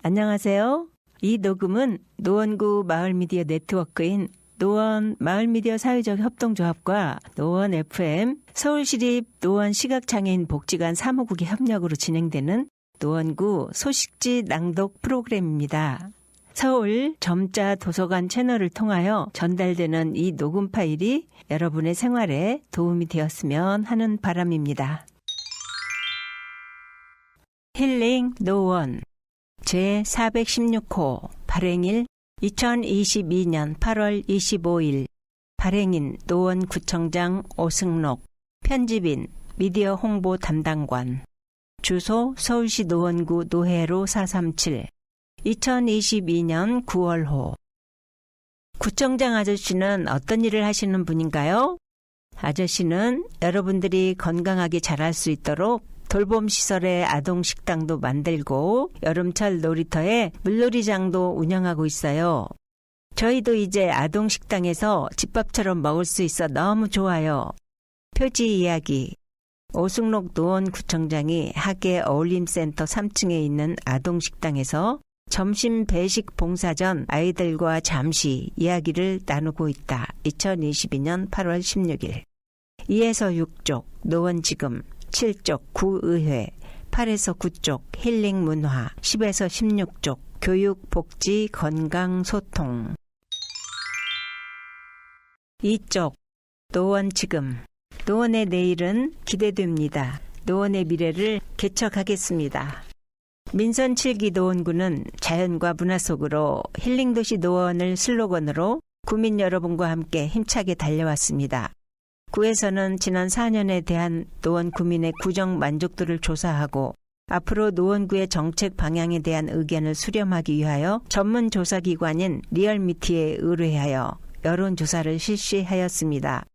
안녕하세요. 이 녹음은 노원구 마을미디어 네트워크인 노원 마을미디어 사회적 협동조합과 노원 FM, 서울시립 노원 시각장애인 복지관 사무국의 협력으로 진행되는 노원구 소식지 낭독 프로그램입니다. 서울 점자 도서관 채널을 통하여 전달되는 이 녹음 파일이 여러분의 생활에 도움이 되었으면 하는 바람입니다. 힐링 노원 제416호 발행일 2022년 8월 25일 발행인 노원구청장 오승록 편집인 미디어 홍보 담당관 주소 서울시 노원구 노회로 437 2022년 9월호 구청장 아저씨는 어떤 일을 하시는 분인가요? 아저씨는 여러분들이 건강하게 자랄 수 있도록 돌봄시설에 아동식당도 만들고 여름철 놀이터에 물놀이장도 운영하고 있어요. 저희도 이제 아동식당에서 집밥처럼 먹을 수 있어 너무 좋아요. 표지 이야기 오승록 노원구청장이 학예 어울림센터 3층에 있는 아동식당에서 점심 배식 봉사 전 아이들과 잠시 이야기를 나누고 있다. 2022년 8월 16일 2에서 6쪽 노원지금 7쪽 구의회, 8에서 9쪽 힐링 문화, 10에서 16쪽 교육, 복지, 건강, 소통. 2쪽 노원 지금. 노원의 내일은 기대됩니다. 노원의 미래를 개척하겠습니다. 민선 7기 노원구는 자연과 문화 속으로 힐링도시 노원을 슬로건으로 구민 여러분과 함께 힘차게 달려왔습니다. 구에서는 지난 4년에 대한 노원 구민의 구정 만족도를 조사하고 앞으로 노원구의 정책 방향에 대한 의견을 수렴하기 위하여 전문 조사기관인 리얼미티에 의뢰하여 여론조사를 실시하였습니다.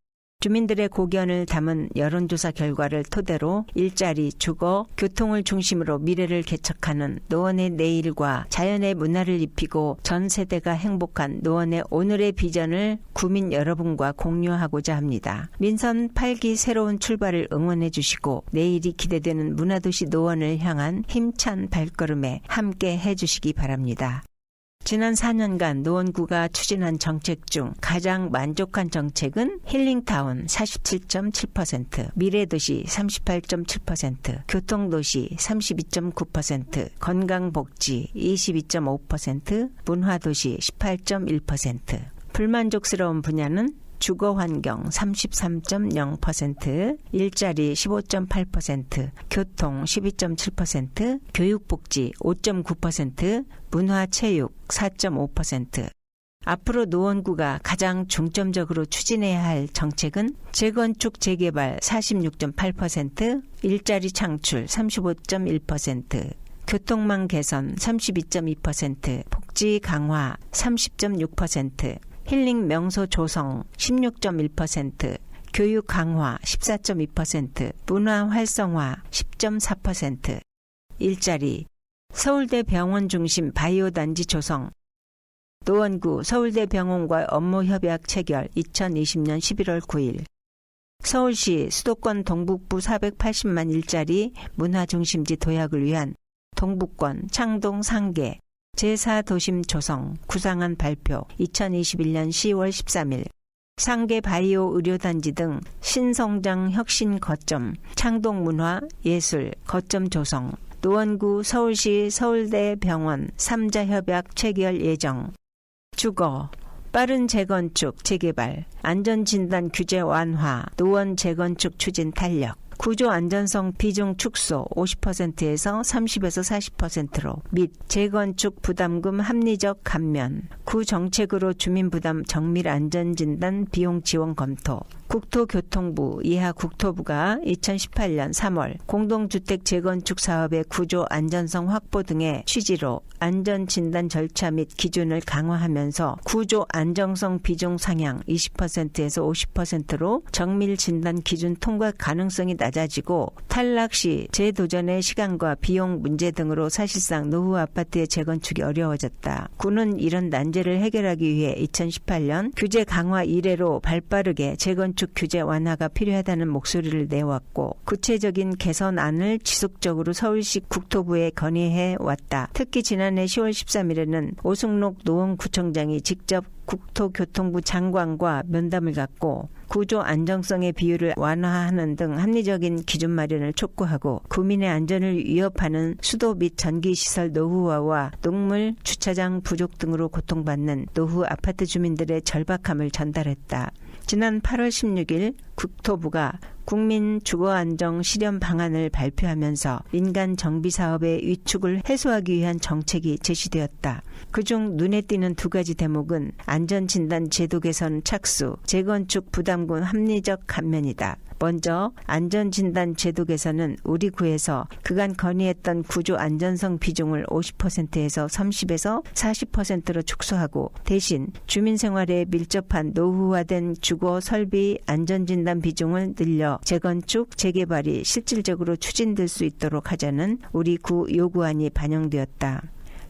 주민들의 고견을 담은 여론조사 결과를 토대로 일자리, 주거, 교통을 중심으로 미래를 개척하는 노원의 내일과 자연의 문화를 입히고 전 세대가 행복한 노원의 오늘의 비전을 구민 여러분과 공유하고자 합니다. 민선 8기 새로운 출발을 응원해 주시고 내일이 기대되는 문화도시 노원을 향한 힘찬 발걸음에 함께 해주시기 바랍니다. 지난 4년간 노원구가 추진한 정책 중 가장 만족한 정책은 힐링타운 47.7%, 미래도시 38.7%, 교통도시 32.9%, 건강복지 22.5%, 문화도시 18.1%. 불만족스러운 분야는 주거환경 33.0%, 일자리 15.8%, 교통 12.7%, 교육복지 5.9%, 문화체육 4.5%. 앞으로 노원구가 가장 중점적으로 추진해야 할 정책은 재건축 재개발 46.8%, 일자리 창출 35.1%, 교통망 개선 32.2%, 복지 강화 30.6%, 힐링 명소 조성 16.1%, 교육 강화 14.2%, 문화 활성화 10.4%, 일자리, 서울대 병원 중심 바이오 단지 조성, 노원구 서울대 병원과 업무 협약 체결 2020년 11월 9일, 서울시 수도권 동북부 480만 일자리 문화 중심지 도약을 위한 동북권 창동 상계 제4도심 조성 구상안 발표 2021년 10월 13일 상계 바이오 의료단지 등 신성장 혁신 거점 창동문화 예술 거점 조성 노원구 서울시 서울대 병원 3자 협약 체결 예정 주거 빠른 재건축 재개발 안전진단 규제 완화 노원 재건축 추진 탄력 구조 안전성 비중 축소 50%에서 30에서 40%로 및 재건축 부담금 합리적 감면 구 정책으로 주민 부담 정밀 안전진단 비용 지원 검토 국토교통부 이하 국토부가 2018년 3월 공동주택 재건축 사업의 구조 안전성 확보 등의 취지로 안전진단 절차 및 기준을 강화하면서 구조 안정성 비중 상향 20%에서 50%로 정밀 진단 기준 통과 가능성이 낮아지고 탈락 시 재도전의 시간과 비용 문제 등으로 사실상 노후 아파트의 재건축이 어려워졌다. 구는 이런 난제를 해결하기 위해 2018년 규제 강화 이래로 발빠르게 재건축 규제 완화가 필요하다는 목소리를 내왔고 구체적인 개선안을 지속적으로 서울시 국토부에 건의해 왔다. 특히 지난해 10월 13일에는 오승록 노원구청장이 직접 국토교통부 장관과 면담을 갖고 구조 안정성의 비율을 완화하는 등 합리적인 기준 마련을 촉구하고 구민의 안전을 위협하는 수도 및 전기시설 노후화와 녹물 주차장 부족 등으로 고통받는 노후 아파트 주민들의 절박함을 전달했다. 지난 8월 16일 국토부가 국민 주거안정 실현 방안을 발표하면서 민간 정비사업의 위축을 해소하기 위한 정책이 제시되었다. 그중 눈에 띄는 두 가지 대목은 안전진단 제도 개선 착수, 재건축 부담금 합리적 감면이다. 먼저 안전진단 제도 개선은 우리 구에서 그간 건의했던 구조 안전성 비중을 50%에서 30에서 40%로 축소하고 대신 주민생활에 밀접한 노후화된 주거 설비 안전진단 비중을 늘려 재건축, 재개발이 실질적으로 추진될 수 있도록 하자는 우리 구 요구안이 반영되었다.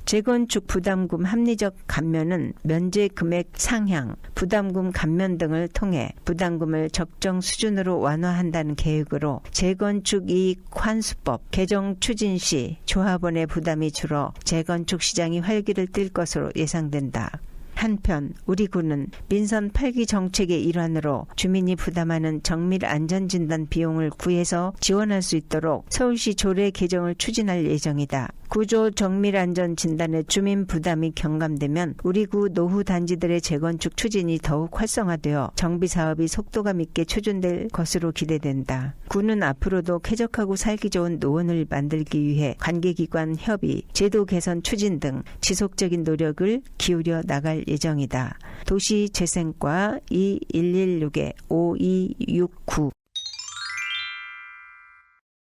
재건축 부담금 합리적 감면은 면제 금액 상향, 부담금 감면 등을 통해 부담금을 적정 수준으로 완화한다는 계획으로 재건축 이익 환수법 개정 추진 시 조합원의 부담이 줄어 재건축 시장이 활기를 띨 것으로 예상된다. 한편 우리 구는 민선 8기 정책의 일환으로 주민이 부담하는 정밀 안전진단 비용을 구에서 지원할 수 있도록 서울시 조례 개정을 추진할 예정이다. 구조 정밀 안전 진단의 주민 부담이 경감되면 우리 구 노후 단지들의 재건축 추진이 더욱 활성화되어 정비 사업이 속도감 있게 추진될 것으로 기대된다. 구는 앞으로도 쾌적하고 살기 좋은 노원을 만들기 위해 관계기관 협의, 제도 개선 추진 등 지속적인 노력을 기울여 나갈 예정이다. 도시재생과 2116-5269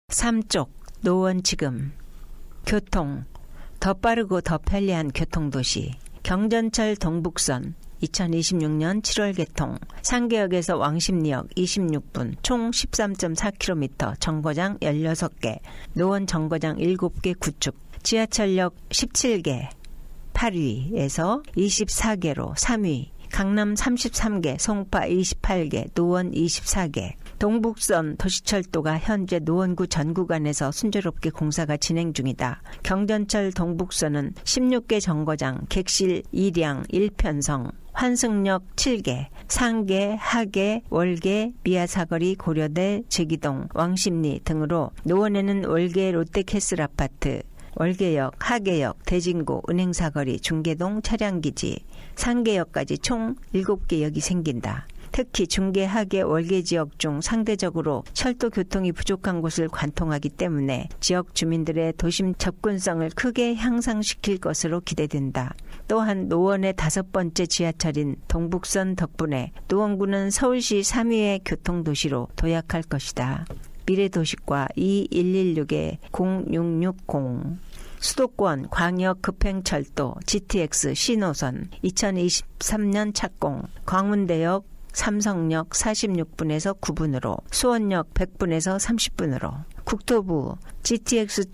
3쪽 노원 지금 교통, 더 빠르고 더 편리한 교통도시. 경전철 동북선 2026년 7월 개통. 상계역에서 왕십리역 26분, 총 13.4km, 정거장 16개, 노원 정거장 7개 구축. 지하철역 17개, 8위에서 24개로 3위. 강남 33개, 송파 28개, 노원 24개. 동북선 도시철도가 현재 노원구 전 구간에서 순조롭게 공사가 진행 중이다. 경전철 동북선은 16개 정거장, 객실 2량 1편성, 환승역 7개, 상계, 하계, 월계, 미아사거리, 고려대, 제기동, 왕십리 등으로 노원에는 월계 롯데캐슬 아파트, 월계역, 하계역, 대진고, 은행사거리, 중계동, 차량기지, 상계역까지 총 7개 역이 생긴다. 특히 중계, 하계, 월계 지역 중 상대적으로 철도 교통이 부족한 곳을 관통하기 때문에 지역 주민들의 도심 접근성을 크게 향상시킬 것으로 기대된다. 또한 노원의 5번째 지하철인 동북선 덕분에 노원구는 서울시 3위의 교통도시로 도약할 것이다. 미래도시과 2116-0660 수도권 광역 급행철도 GTX 신호선 2023년 착공. 광운대역 삼성역 46분에서 9분으로, 수원역 100분에서 30분으로. 국토부 GTX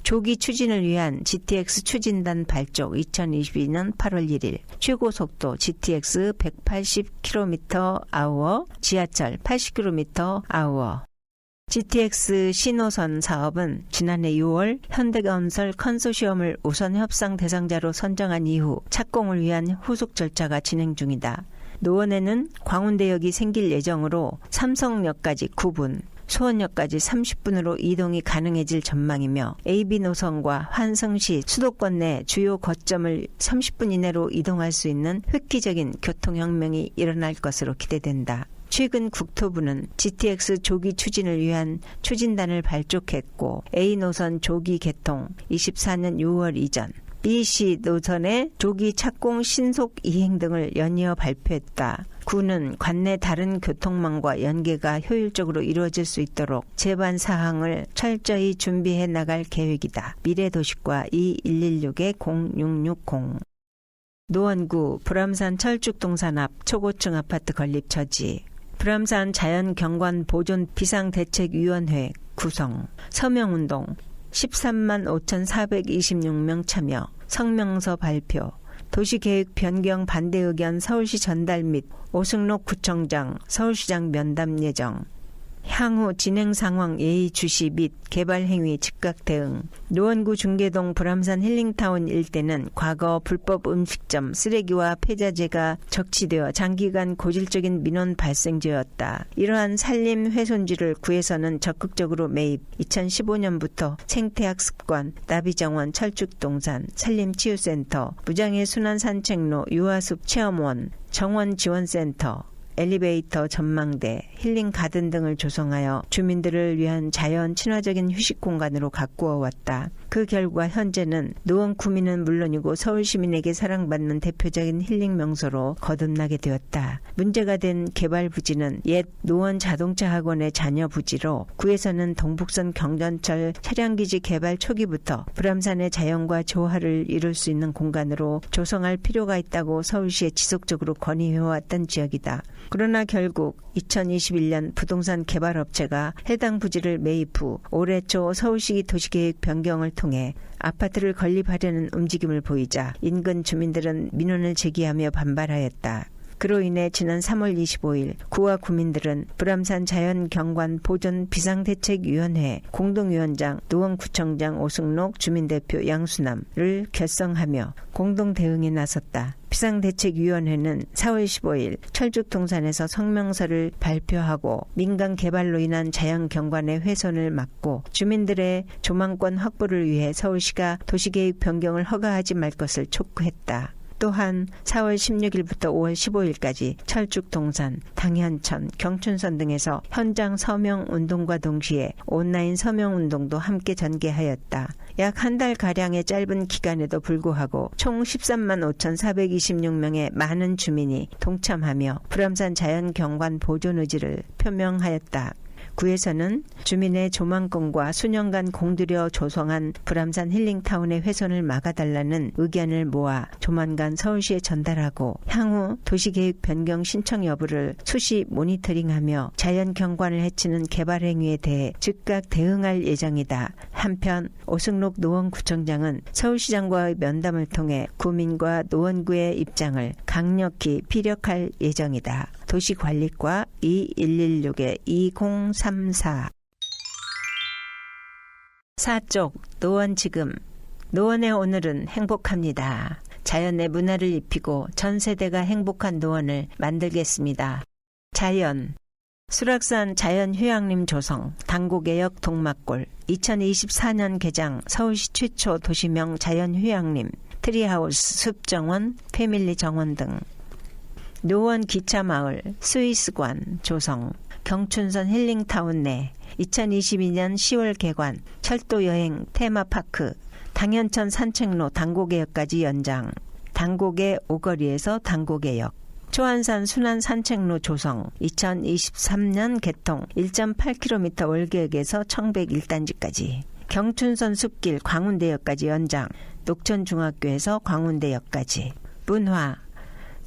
조기 추진을 위한 GTX 추진단 발족 2022년 8월 1일. 최고속도 GTX 180km/h, 지하철 80km/h. GTX 신호선 사업은 지난해 6월 현대건설 컨소시엄을 우선 협상 대상자로 선정한 이후 착공을 위한 후속 절차가 진행 중이다. 노원에는 광운대역이 생길 예정으로 삼성역까지 9분, 수원역까지 30분으로 이동이 가능해질 전망이며 AB 노선과 환승 시 수도권 내 주요 거점을 30분 이내로 이동할 수 있는 획기적인 교통혁명이 일어날 것으로 기대된다. 최근 국토부는 GTX 조기 추진을 위한 추진단을 발족했고 A 노선 조기 개통 24년 6월 이전, BC 노선의 조기 착공 신속 이행 등을 연이어 발표했다. 구는 관내 다른 교통망과 연계가 효율적으로 이루어질 수 있도록 제반 사항을 철저히 준비해 나갈 계획이다. 미래도시과 2116-0660 노원구 불암산 철쭉동산 앞 초고층 아파트 건립 처지. 불암산 자연경관 보존 비상대책위원회 구성, 서명운동 13만 5,426명 참여, 성명서 발표, 도시계획 변경 반대 의견 서울시 전달 및 오승록 구청장, 서울시장 면담 예정. 향후 진행 상황 예의 주시 및 개발 행위 즉각 대응. 노원구 중계동 불암산 힐링타운 일대는 과거 불법 음식점, 쓰레기와 폐자재가 적치되어 장기간 고질적인 민원 발생지였다. 이러한 산림 훼손지를 구에서는 적극적으로 매입, 2015년부터 생태학 습관, 나비정원, 철쭉동산, 산림치유센터, 무장애 순환산책로, 유아숲 체험원, 정원지원센터, 엘리베이터 전망대, 힐링 가든 등을 조성하여 주민들을 위한 자연 친화적인 휴식 공간으로 가꾸어 왔다. 그 결과 현재는 노원 구민은 물론이고 서울 시민에게 사랑받는 대표적인 힐링 명소로 거듭나게 되었다. 문제가 된 개발 부지는 옛 노원 자동차 학원의 자녀 부지로 구에서는 동북선 경전철 차량기지 개발 초기부터 불암산의 자연과 조화를 이룰 수 있는 공간으로 조성할 필요가 있다고 서울시에 지속적으로 건의해왔던 지역이다. 그러나 결국 2021년 부동산 개발업체가 해당 부지를 매입 후 올해 초 서울시 도시계획 변경을 통해 아파트를 건립하려는 움직임을 보이자 인근 주민들은 민원을 제기하며 반발하였다. 그로 인해 지난 3월 25일 구와 구민들은 불암산 자연경관 보존 비상대책위원회 공동위원장 노원구청장 오승록 주민대표 양수남을 결성하며 공동 대응에 나섰다. 비상대책위원회는 4월 15일 철쭉동산에서 성명서를 발표하고 민간 개발로 인한 자연경관의 훼손을 막고 주민들의 조망권 확보를 위해 서울시가 도시계획 변경을 허가하지 말 것을 촉구했다. 또한 4월 16일부터 5월 15일까지 철쭉동산, 당현천, 경춘선 등에서 현장 서명운동과 동시에 온라인 서명운동도 함께 전개하였다. 약 한 달가량의 짧은 기간에도 불구하고 총 13만 5,426명의 많은 주민이 동참하며 불암산 자연경관 보존 의지를 표명하였다. 구에서는 주민의 조망권과 수년간 공들여 조성한 불암산 힐링타운의 훼손을 막아달라는 의견을 모아 조만간 서울시에 전달하고 향후 도시계획 변경 신청 여부를 수시 모니터링하며 자연경관을 해치는 개발 행위에 대해 즉각 대응할 예정이다. 한편 오승록 노원구청장은 서울시장과의 면담을 통해 구민과 노원구의 입장을 강력히 피력할 예정이다. 도시관리과 2116-2034 4쪽 노원 지금 노원의 오늘은 행복합니다. 자연의 문화를 입히고 전 세대가 행복한 노원을 만들겠습니다. 자연 수락산 자연휴양림 조성 당고개역 동막골 2024년 개장 서울시 최초 도시명 자연휴양림 트리하우스 숲정원 패밀리 정원 등 노원 기차마을 스위스관 조성 경춘선 힐링타운 내 2022년 10월 개관 철도여행 테마파크 당현천 산책로 당고개역까지 연장 당고개 오거리에서 당고개역 초안산 순환 산책로 조성 2023년 개통 1.8km 월계역에서 청백 1단지까지 경춘선 숲길 광운대역까지 연장 녹천중학교에서 광운대역까지 문화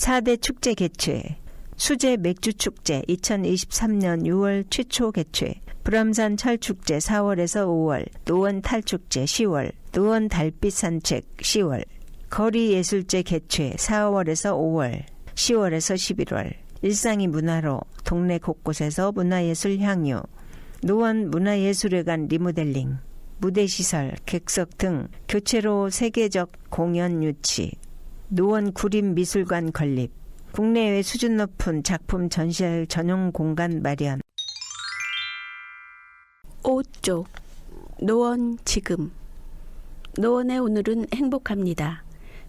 4대 축제 개최 수제 맥주축제 2023년 6월 최초 개최 불암산 철축제 4월에서 5월 노원 탈축제 10월 노원 달빛 산책 10월 거리예술제 개최 4월에서 5월 10월에서 11월 일상이 문화로 동네 곳곳에서 문화예술 향유 노원 문화예술회관 리모델링 무대시설 객석 등 교체로 세계적 공연 유치 노원 구림미술관 건립, 국내외 수준 높은 작품 전시할 전용 공간 마련. 5쪽 노원 지금 노원의 오늘은 행복합니다.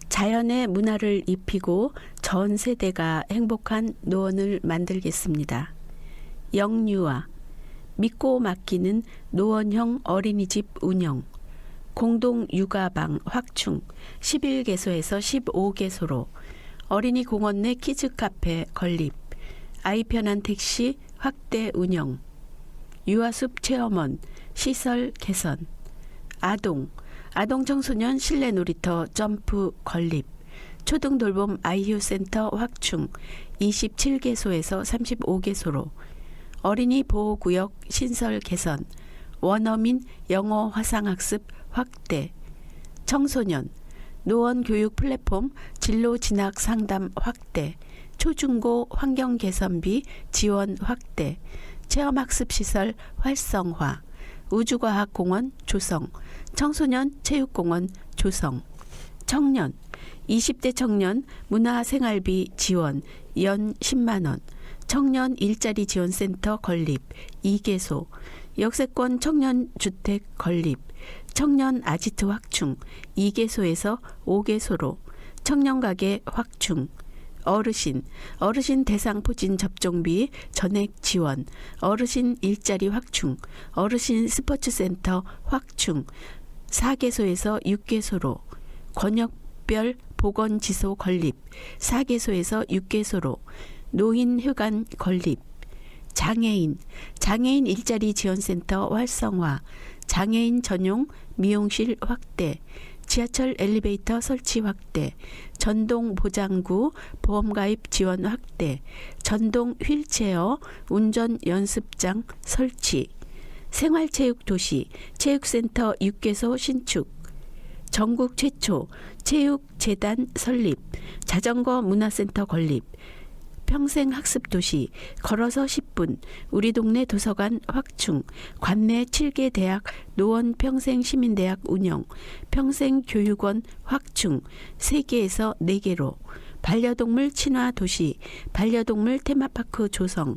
자연의 문화를 입히고 전 세대가 행복한 노원을 만들겠습니다. 영유아 믿고 맡기는 노원형 어린이집 운영 공동 육아방 확충 11개소에서 15개소로 어린이 공원 내 키즈카페 건립 아이 편한 택시 확대 운영 유아숲 체험원 시설 개선 아동 청소년 실내 놀이터 점프 건립 초등돌봄 아이휴센터 확충 27개소에서 35개소로, 어린이 보호구역 신설 개선, 원어민 영어 화상학습 확대, 청소년 노원교육 플랫폼 진로 진학 상담 확대, 초중고 환경 개선비 지원 확대, 체험학습시설 활성화, 우주과학공원 조성, 청소년 체육공원 조성, 청년 20대 청년 문화생활비 지원 연 10만 원, 청년 일자리 지원센터 건립 2개소, 역세권 청년주택 건립, 청년 아지트 확충 2개소에서 5개소로, 청년가게 확충, 어르신 대상 포진 접종비 전액 지원, 어르신 일자리 확충, 어르신 스포츠센터 확충 4개소에서 6개소로, 권역별 보건지소 건립 4개소에서 6개소로, 노인휴관 건립, 장애인 일자리 지원센터 활성화, 장애인 전용 미용실 확대, 지하철 엘리베이터 설치 확대, 전동 보장구 보험가입 지원 확대, 전동 휠체어 운전 연습장 설치, 생활체육도시 체육센터 6개소 신축, 전국 최초 체육재단 설립, 자전거 문화센터 건립, 평생학습도시 걸어서 10분 우리 동네 도서관 확충, 관내 7개 대학 노원 평생시민대학 운영, 평생교육원 확충 3개에서 4개로, 반려동물 친화도시 반려동물 테마파크 조성,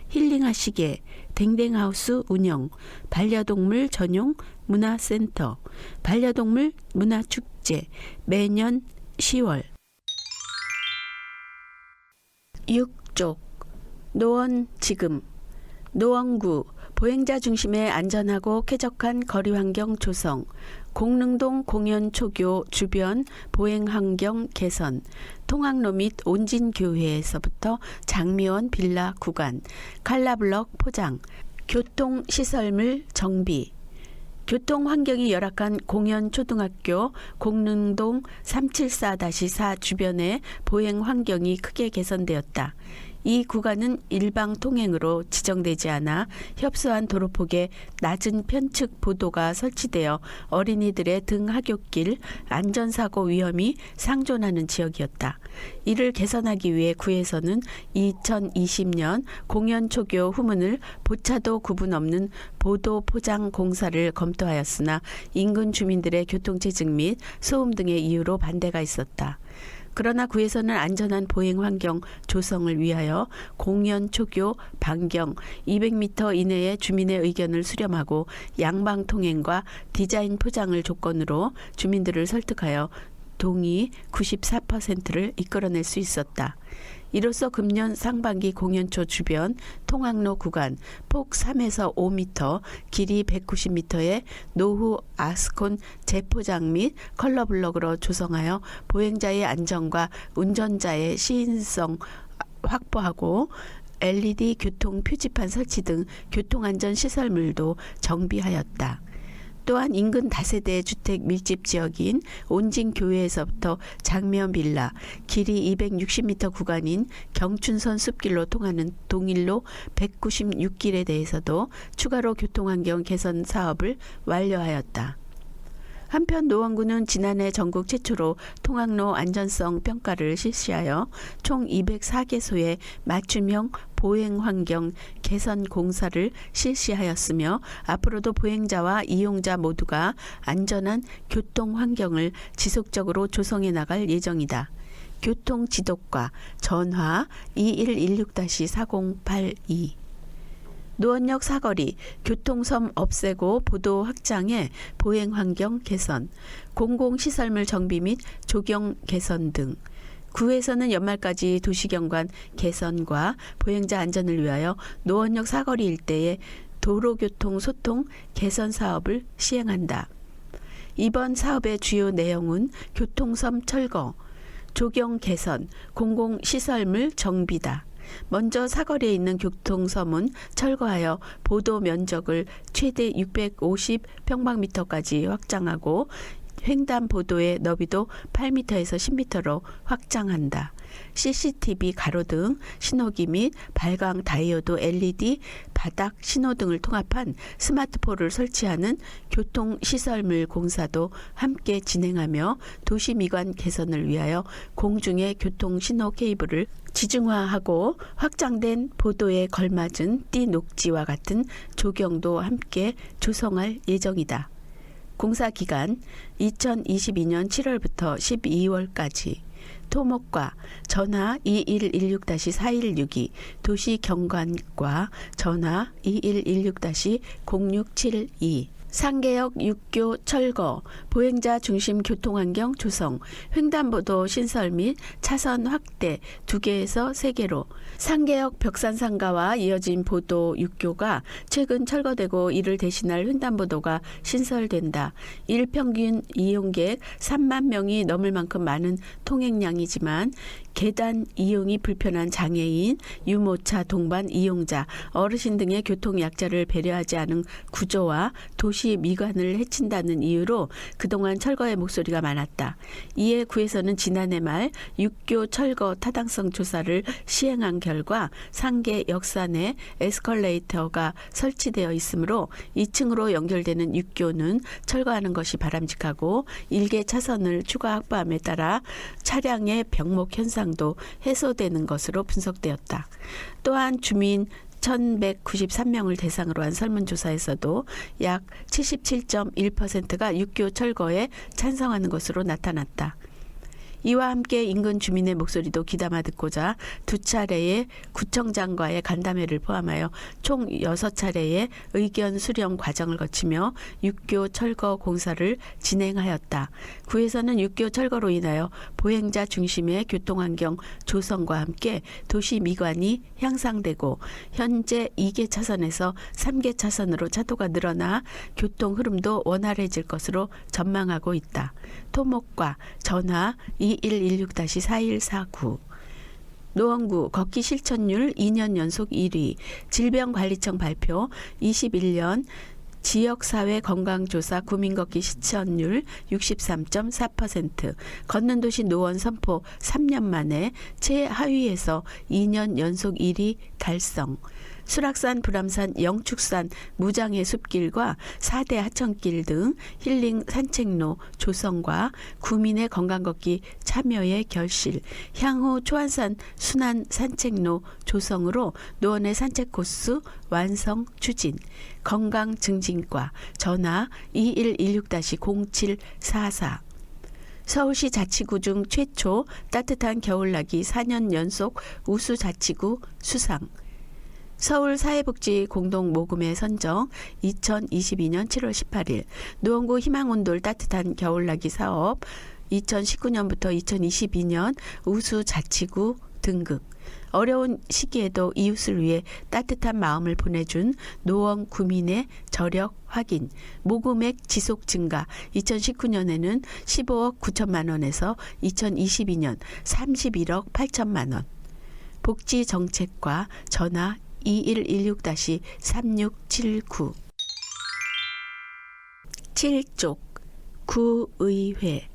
힐링하시게 댕댕하우스 운영, 반려동물 전용 문화센터, 반려동물 문화축제 매년 10월. 6쪽 노원 지금, 노원구 보행자 중심의 안전하고 쾌적한 거리환경 조성, 공릉동 공연초교 주변 보행환경 개선, 통학로 및 온진교회에서부터 장미원 빌라 구간, 칼라블럭 포장, 교통시설물 정비, 교통환경이 열악한 공연초등학교 공릉동 374-4 주변의 보행환경이 크게 개선되었다. 이 구간은 일방 통행으로 지정되지 않아 협소한 도로폭에 낮은 편측 보도가 설치되어 어린이들의 등하굣길 안전사고 위험이 상존하는 지역이었다. 이를 개선하기 위해 구에서는 2020년 공연초교 후문을 보차도 구분 없는 보도 포장 공사를 검토하였으나 인근 주민들의 교통체증 및 소음 등의 이유로 반대가 있었다. 그러나 구에서는 안전한 보행 환경 조성을 위하여 공연 초교 반경 200m 이내의 주민의 의견을 수렴하고 양방 통행과 디자인 포장을 조건으로 주민들을 설득하여 동의 94%를 이끌어낼 수 있었다. 이로써 금년 상반기 공연초 주변 통학로 구간 폭 3에서 5m, 길이 190m의 노후 아스콘 재포장 및 컬러블럭으로 조성하여 보행자의 안전과 운전자의 시인성 확보하고 LED 교통 표지판 설치 등 교통안전 시설물도 정비하였다. 또한 인근 다세대 주택 밀집 지역인 온진교회에서부터 장미원 빌라, 길이 260m 구간인 경춘선 숲길로 통하는 동일로 196길에 대해서도 추가로 교통환경 개선 사업을 완료하였다. 한편 노원구는 지난해 전국 최초로 통학로 안전성 평가를 실시하여 총 204개소의 맞춤형 보행환경 개선 공사를 실시하였으며 앞으로도 보행자와 이용자 모두가 안전한 교통환경을 지속적으로 조성해 나갈 예정이다. 교통지도과 전화 2116-4082. 노원역 사거리 교통섬 없애고 보도 확장해 보행환경 개선, 공공시설물 정비 및 조경 개선 등. 구에서는 연말까지 도시경관 개선과 보행자 안전을 위하여 노원역 사거리 일대의 도로교통 소통 개선 사업을 시행한다. 이번 사업의 주요 내용은 교통섬 철거, 조경 개선, 공공시설물 정비다. 먼저 사거리에 있는 교통섬은 철거하여 보도 면적을 최대 650평방미터까지 확장하고 횡단보도의 너비도 8m에서 10m로 확장한다. CCTV 가로등, 신호기 및 발광 다이오드 LED, 바닥 신호등을 통합한 스마트폴을 설치하는 교통시설물 공사도 함께 진행하며 도시 미관 개선을 위하여 공중의 교통신호 케이블을 지중화하고 확장된 보도에 걸맞은 띠 녹지와 같은 조경도 함께 조성할 예정이다. 공사 기간 2022년 7월부터 12월까지 토목과 전화 2116-4162 도시경관과 전화 2116-0672 상계역 6교 철거, 보행자 중심 교통환경 조성, 횡단보도 신설 및 차선 확대 2개에서 3개로 상계역 벽산상가와 이어진 보도 6교가 최근 철거되고 이를 대신할 횡단보도가 신설된다. 일평균 이용객 3만 명이 넘을 만큼 많은 통행량이지만 계단 이용이 불편한 장애인, 유모차 동반 이용자, 어르신 등의 교통약자를 배려하지 않은 구조와 도시 미관을 해친다는 이유로 그동안 철거의 목소리가 많았다. 이에 구에서는 지난해 말 6교 철거 타당성 조사를 시행한 결과 상계 역산에 에스컬레이터가 설치되어 있으므로 2층으로 연결되는 6교는 철거하는 것이 바람직하고 일개 차선을 추가 확보함에 따라 차량의 병목 현상도 해소되는 것으로 분석되었다. 또한 주민 1193명을 대상으로 한 설문조사에서도 약 77.1%가 6교 철거에 찬성하는 것으로 나타났다. 이와 함께 인근 주민의 목소리도 귀담아 듣고자 2차례의 구청장과의 간담회를 포함하여 총 6차례의 의견 수렴 과정을 거치며 6교 철거 공사를 진행하였다. 구에서는 6교 철거로 인하여 보행자 중심의 교통환경 조성과 함께 도시 미관이 향상되고 현재 2개 차선에서 3개 차선으로 차도가 늘어나 교통 흐름도 원활해질 것으로 전망하고 있다. 토목과 전화 2116-4149 노원구 걷기 실천율 2년 연속 1위 질병관리청 발표 21년 지역사회 건강조사 구민걷기 실천율 63.4% 걷는 도시 노원 선포 3년 만에 최하위에서 2년 연속 1위 달성 수락산, 불암산, 영축산, 무장의 숲길과 4대 하천길 등 힐링 산책로 조성과 구민의 건강걷기 참여의 결실, 향후 초안산 순환 산책로 조성으로 노원의 산책 코스 완성 추진, 건강증진과 전화 2116-0744 서울시 자치구 중 최초 따뜻한 겨울나기 4년 연속 우수자치구 수상 서울사회복지 공동모금회 선정 2022년 7월 18일 노원구 희망온돌 따뜻한 겨울나기 사업 2019년부터 2022년 우수자치구 등극 어려운 시기에도 이웃을 위해 따뜻한 마음을 보내준 노원 구민의 저력 확인, 모금액 지속 증가 2019년에는 15억 9천만 원에서 2022년 31억 8천만 원 복지정책과 전화 2116-3679 7쪽 구의회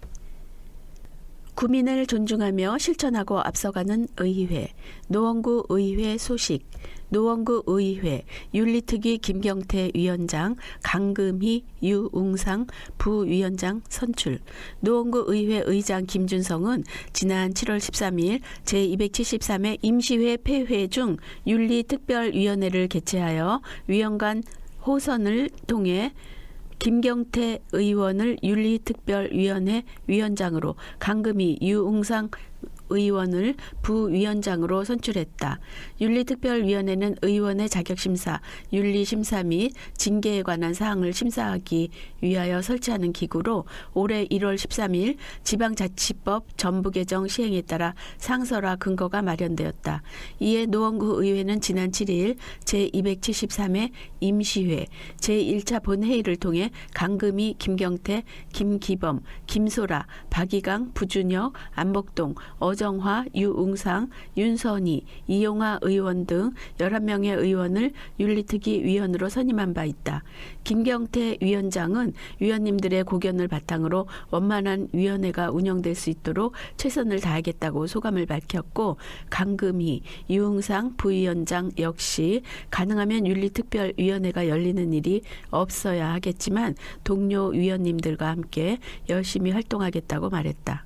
구민을 존중하며 실천하고 앞서가는 의회 노원구 의회 소식 노원구 의회 윤리특위 김경태 위원장 강금희 유웅상 부위원장 선출 노원구 의회 의장 김준성은 지난 7월 13일 제273회 임시회 폐회 중 윤리특별위원회를 개최하여 위원 간 호선을 통해 김경태 의원을 윤리특별위원회 위원장으로 강금희 유웅상 의원을 부위원장으로 선출했다. 윤리특별위원회는 의원의 자격심사, 윤리심사 및 징계에 관한 사항을 심사하기 위하여 설치하는 기구로 올해 1월 13일 지방자치법 전부 개정 시행에 따라 상설화 근거가 마련되었다. 이에 노원구 의회는 지난 7일 제273회 임시회 제1차 본회의를 통해 강금희, 김경태, 김기범, 김소라, 박이강, 부준혁, 안복동, 어정화, 유웅상, 윤선희, 이용화 의원 등 11명의 의원을 윤리특위 위원으로 선임한 바 있다. 김경태 위원장은 위원님들의 고견을 바탕으로 원만한 위원회가 운영될 수 있도록 최선을 다하겠다고 소감을 밝혔고, 강금희, 유흥상 부위원장 역시 가능하면 윤리특별위원회가 열리는 일이 없어야 하겠지만 동료 위원님들과 함께 열심히 활동하겠다고 말했다.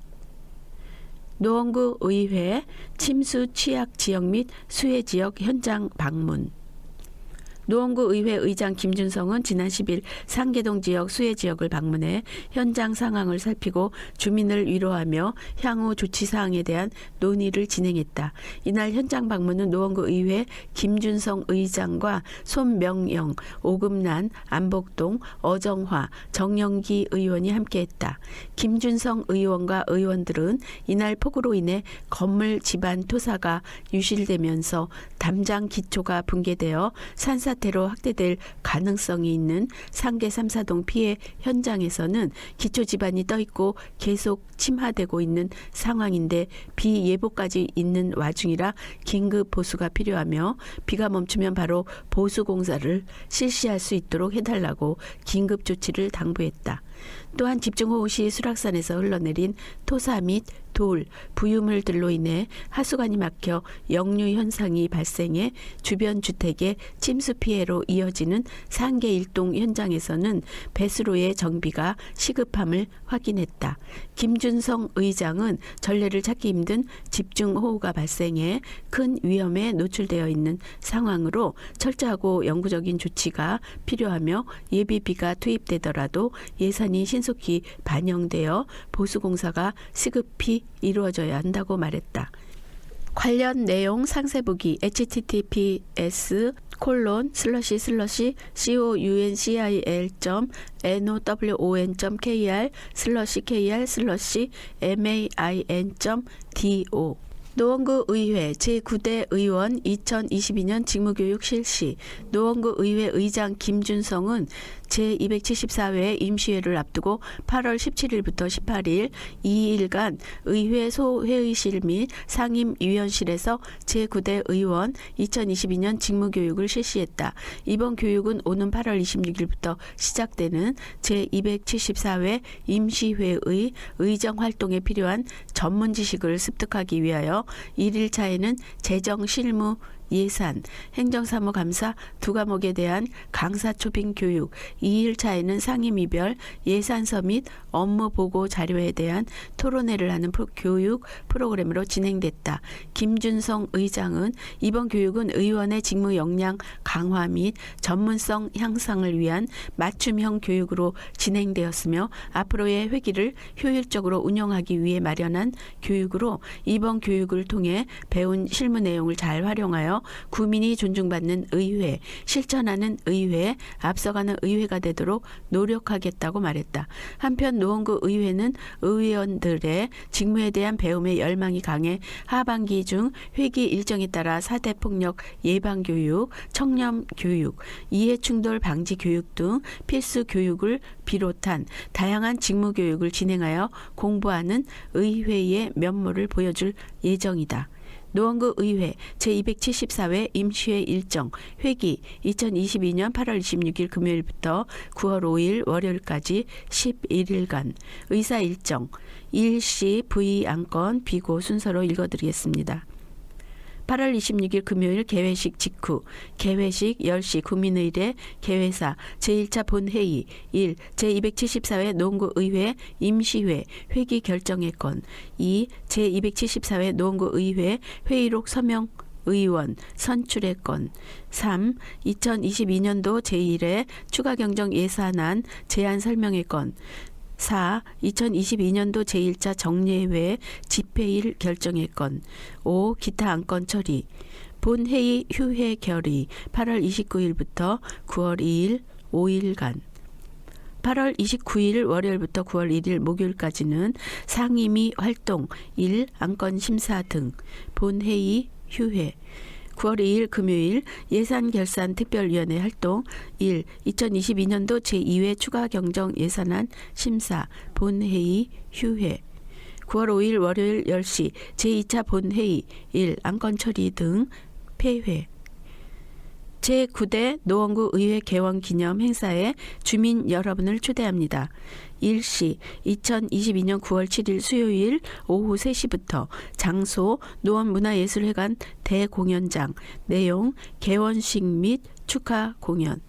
노원구 의회 침수 취약 지역 및 수해 지역 현장 방문. 노원구 의회 의장 김준성은 지난 10일 상계동 지역 수해 지역을 방문해 현장 상황을 살피고 주민을 위로하며 향후 조치 사항에 대한 논의를 진행했다. 이날 현장 방문은 노원구 의회 김준성 의장과 손명영, 오금란, 안복동, 어정화, 정영기 의원이 함께했다. 김준성 의원과 의원들은 이날 폭우로 인해 건물 집안 토사가 유실되면서 담장 기초가 붕괴되어 산사태로 확대될 가능성이 있는 상계 3사동 피해 현장에서는 기초 지반이 떠있고 계속 침하되고 있는 상황인데 비예보까지 있는 와중이라 긴급 보수가 필요하며 비가 멈추면 바로 보수 공사를 실시할 수 있도록 해달라고 긴급 조치를 당부했다. 또한 집중호우 시 수락산에서 흘러내린 토사 및 돌, 부유물들로 인해 하수관이 막혀 역류 현상이 발생해 주변 주택의 침수 피해로 이어지는 상계 1동 현장에서는 배수로의 정비가 시급함을 확인했다. 김준성 의장은 전례를 찾기 힘든 집중호우가 발생해 큰 위험에 노출되어 있는 상황으로 철저하고 영구적인 조치가 필요하며 예비비가 투입되더라도 예산이 신속히 반영되어 보수공사가 시급히 이루어져야 한다고 말했다. 관련 내용 상세보기 https://council.kr/main.do 노원구 의회 제9대 의원 2022년 직무교육 실시. 노원구 의회 의장 김준성은 제274회 임시회를 앞두고 8월 17일부터 18일 2일간 의회 소회의실 및 상임위원실에서 제9대 의원 2022년 직무교육을 실시했다. 이번 교육은 오는 8월 26일부터 시작되는 제274회 임시회의 의정 활동에 필요한 전문 지식을 습득하기 위하여 1일차에는 재정 실무 예산, 행정사무감사 두 과목에 대한 강사 초빙 교육, 2일차에는 상임위별 예산서 및 업무 보고 자료에 대한 토론회를 하는 교육 프로그램으로 진행됐다. 김준성 의장은 이번 교육은 의원의 직무 역량 강화 및 전문성 향상을 위한 맞춤형 교육으로 진행되었으며 앞으로의 회기를 효율적으로 운영하기 위해 마련한 교육으로 이번 교육을 통해 배운 실무 내용을 잘 활용하여 국민이 존중받는 의회, 실천하는 의회, 앞서가는 의회가 되도록 노력하겠다고 말했다. 한편 노원구 의회는 의원들의 직무에 대한 배움의 열망이 강해 하반기 중 회기 일정에 따라 사대폭력 예방교육, 청렴교육, 이해충돌 방지 교육 등 필수 교육을 비롯한 다양한 직무교육을 진행하여 공부하는 의회의 면모를 보여줄 예정이다. 노원구 의회 제274회 임시회 일정 회기 2022년 8월 26일 금요일부터 9월 5일 월요일까지 11일간 의사 일정 일시 부의 안건 비고 순서로 읽어드리겠습니다. 8월 26일 금요일 개회식 직후 개회식 10시 국민의례 개회사 제1차 본회의 1. 제274회 노원구의회 임시회 회기 결정의 건 2. 제274회 노원구의회 회의록 서명 의원 선출의 건 3. 2022년도 제1회 추가경정 예산안 제안 설명의 건 4. 2022년도 제1차 정례회 집회일 결정의 건 5. 기타 안건 처리 본회의 휴회 결의 8월 29일부터 9월 2일 5일간 8월 29일 월요일부터 9월 1일 목요일까지는 상임위 활동 1. 안건 심사 등 본회의 휴회 9월 2일 금요일 예산결산특별위원회 활동 1. 2022년도 제2회 추가경정 예산안 심사 본회의 휴회 9월 5일 월요일 10시 제2차 본회의 1. 안건 처리 등 폐회. 제9대 노원구 의회 개원 기념 행사에 주민 여러분을 초대합니다. 일시 2022년 9월 7일 수요일 오후 3시부터 장소 노원문화예술회관 대공연장. 내용 개원식 및 축하 공연.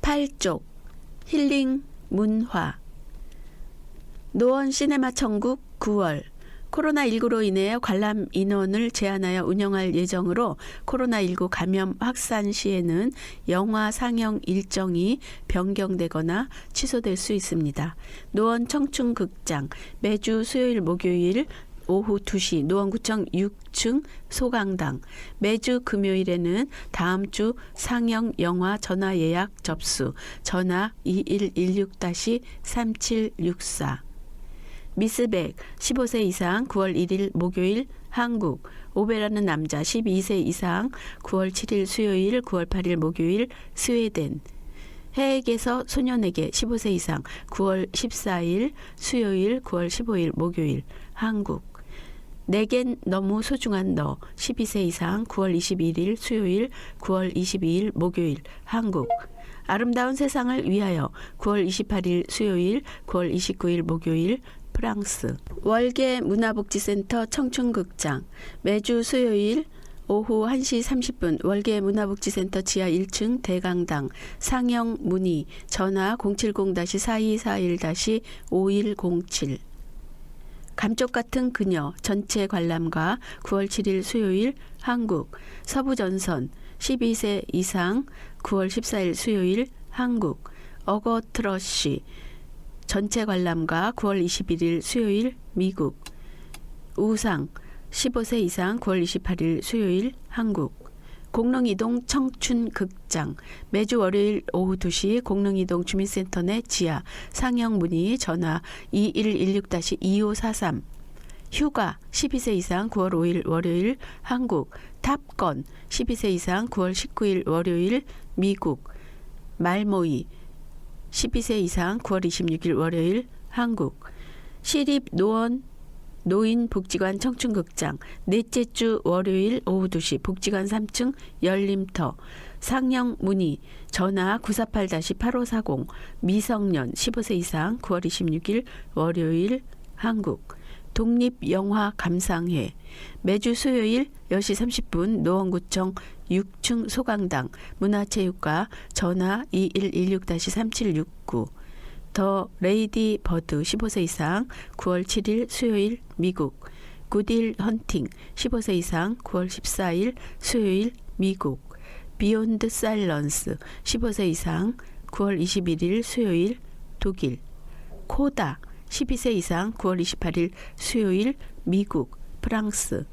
8쪽 힐링 문화. 노원 시네마 천국 9월. 코로나19로 인해 관람 인원을 제한하여 운영할 예정으로 코로나19 감염 확산 시에는 영화 상영 일정이 변경되거나 취소될 수 있습니다. 노원 청춘극장 매주 수요일 목요일 오후 2시 노원구청 6층 소강당. 매주 금요일에는 다음 주 상영 영화 전화 예약 접수 전화 2116-3764. 미스백 15세 이상 9월 1일 목요일 한국. 오베라는 남자 12세 이상 9월 7일 수요일 9월 8일 목요일 스웨덴. 해액에서 소년에게 15세 이상 9월 14일 수요일 9월 15일 목요일 한국. 내겐 너무 소중한 너 12세 이상 9월 21일 수요일 9월 22일 목요일 한국. 아름다운 세상을 위하여 9월 28일 수요일 9월 29일 목요일 프랑스. 월계 문화복지센터 청춘극장 매주 수요일 오후 1시 30분 월계 문화복지센터 지하 1층 대강당. 상영 문의 전화 070-4241-5107. 감쪽 같은 그녀 전체 관람가 9월 7일 수요일 한국. 서부전선 12세 이상 9월 14일 수요일 한국. 어거트러쉬 전체 관람가 9월 21일 수요일 미국. 우상 15세 이상 9월 28일 수요일 한국. 공릉이동 청춘극장 매주 월요일 오후 2시 공릉이동 주민센터 내 지하. 상영 문의 전화 2116-2543. 휴가 12세 이상 9월 5일 월요일 한국. 탑건 12세 이상 9월 19일 월요일 미국. 말모이 12세 이상 9월 26일 월요일 한국. 시립 노원 노인복지관 청춘극장 넷째 주 월요일 오후 2시 복지관 3층 열림터. 상영 문의 전화 948-8540. 미성년 15세 이상 9월 26일 월요일 한국. 독립영화 감상회 매주 수요일 10시 30분 노원구청 6층 소강당. 문화체육과 전화 2116-3769. 더 레이디 버드 15세 이상 9월 7일 수요일 미국. 굿일 헌팅 15세 이상 9월 14일 수요일 미국. 비욘드 사일런스 15세 이상 9월 21일 수요일 독일. 코다 12세 이상 9월 28일 수요일 미국 프랑스.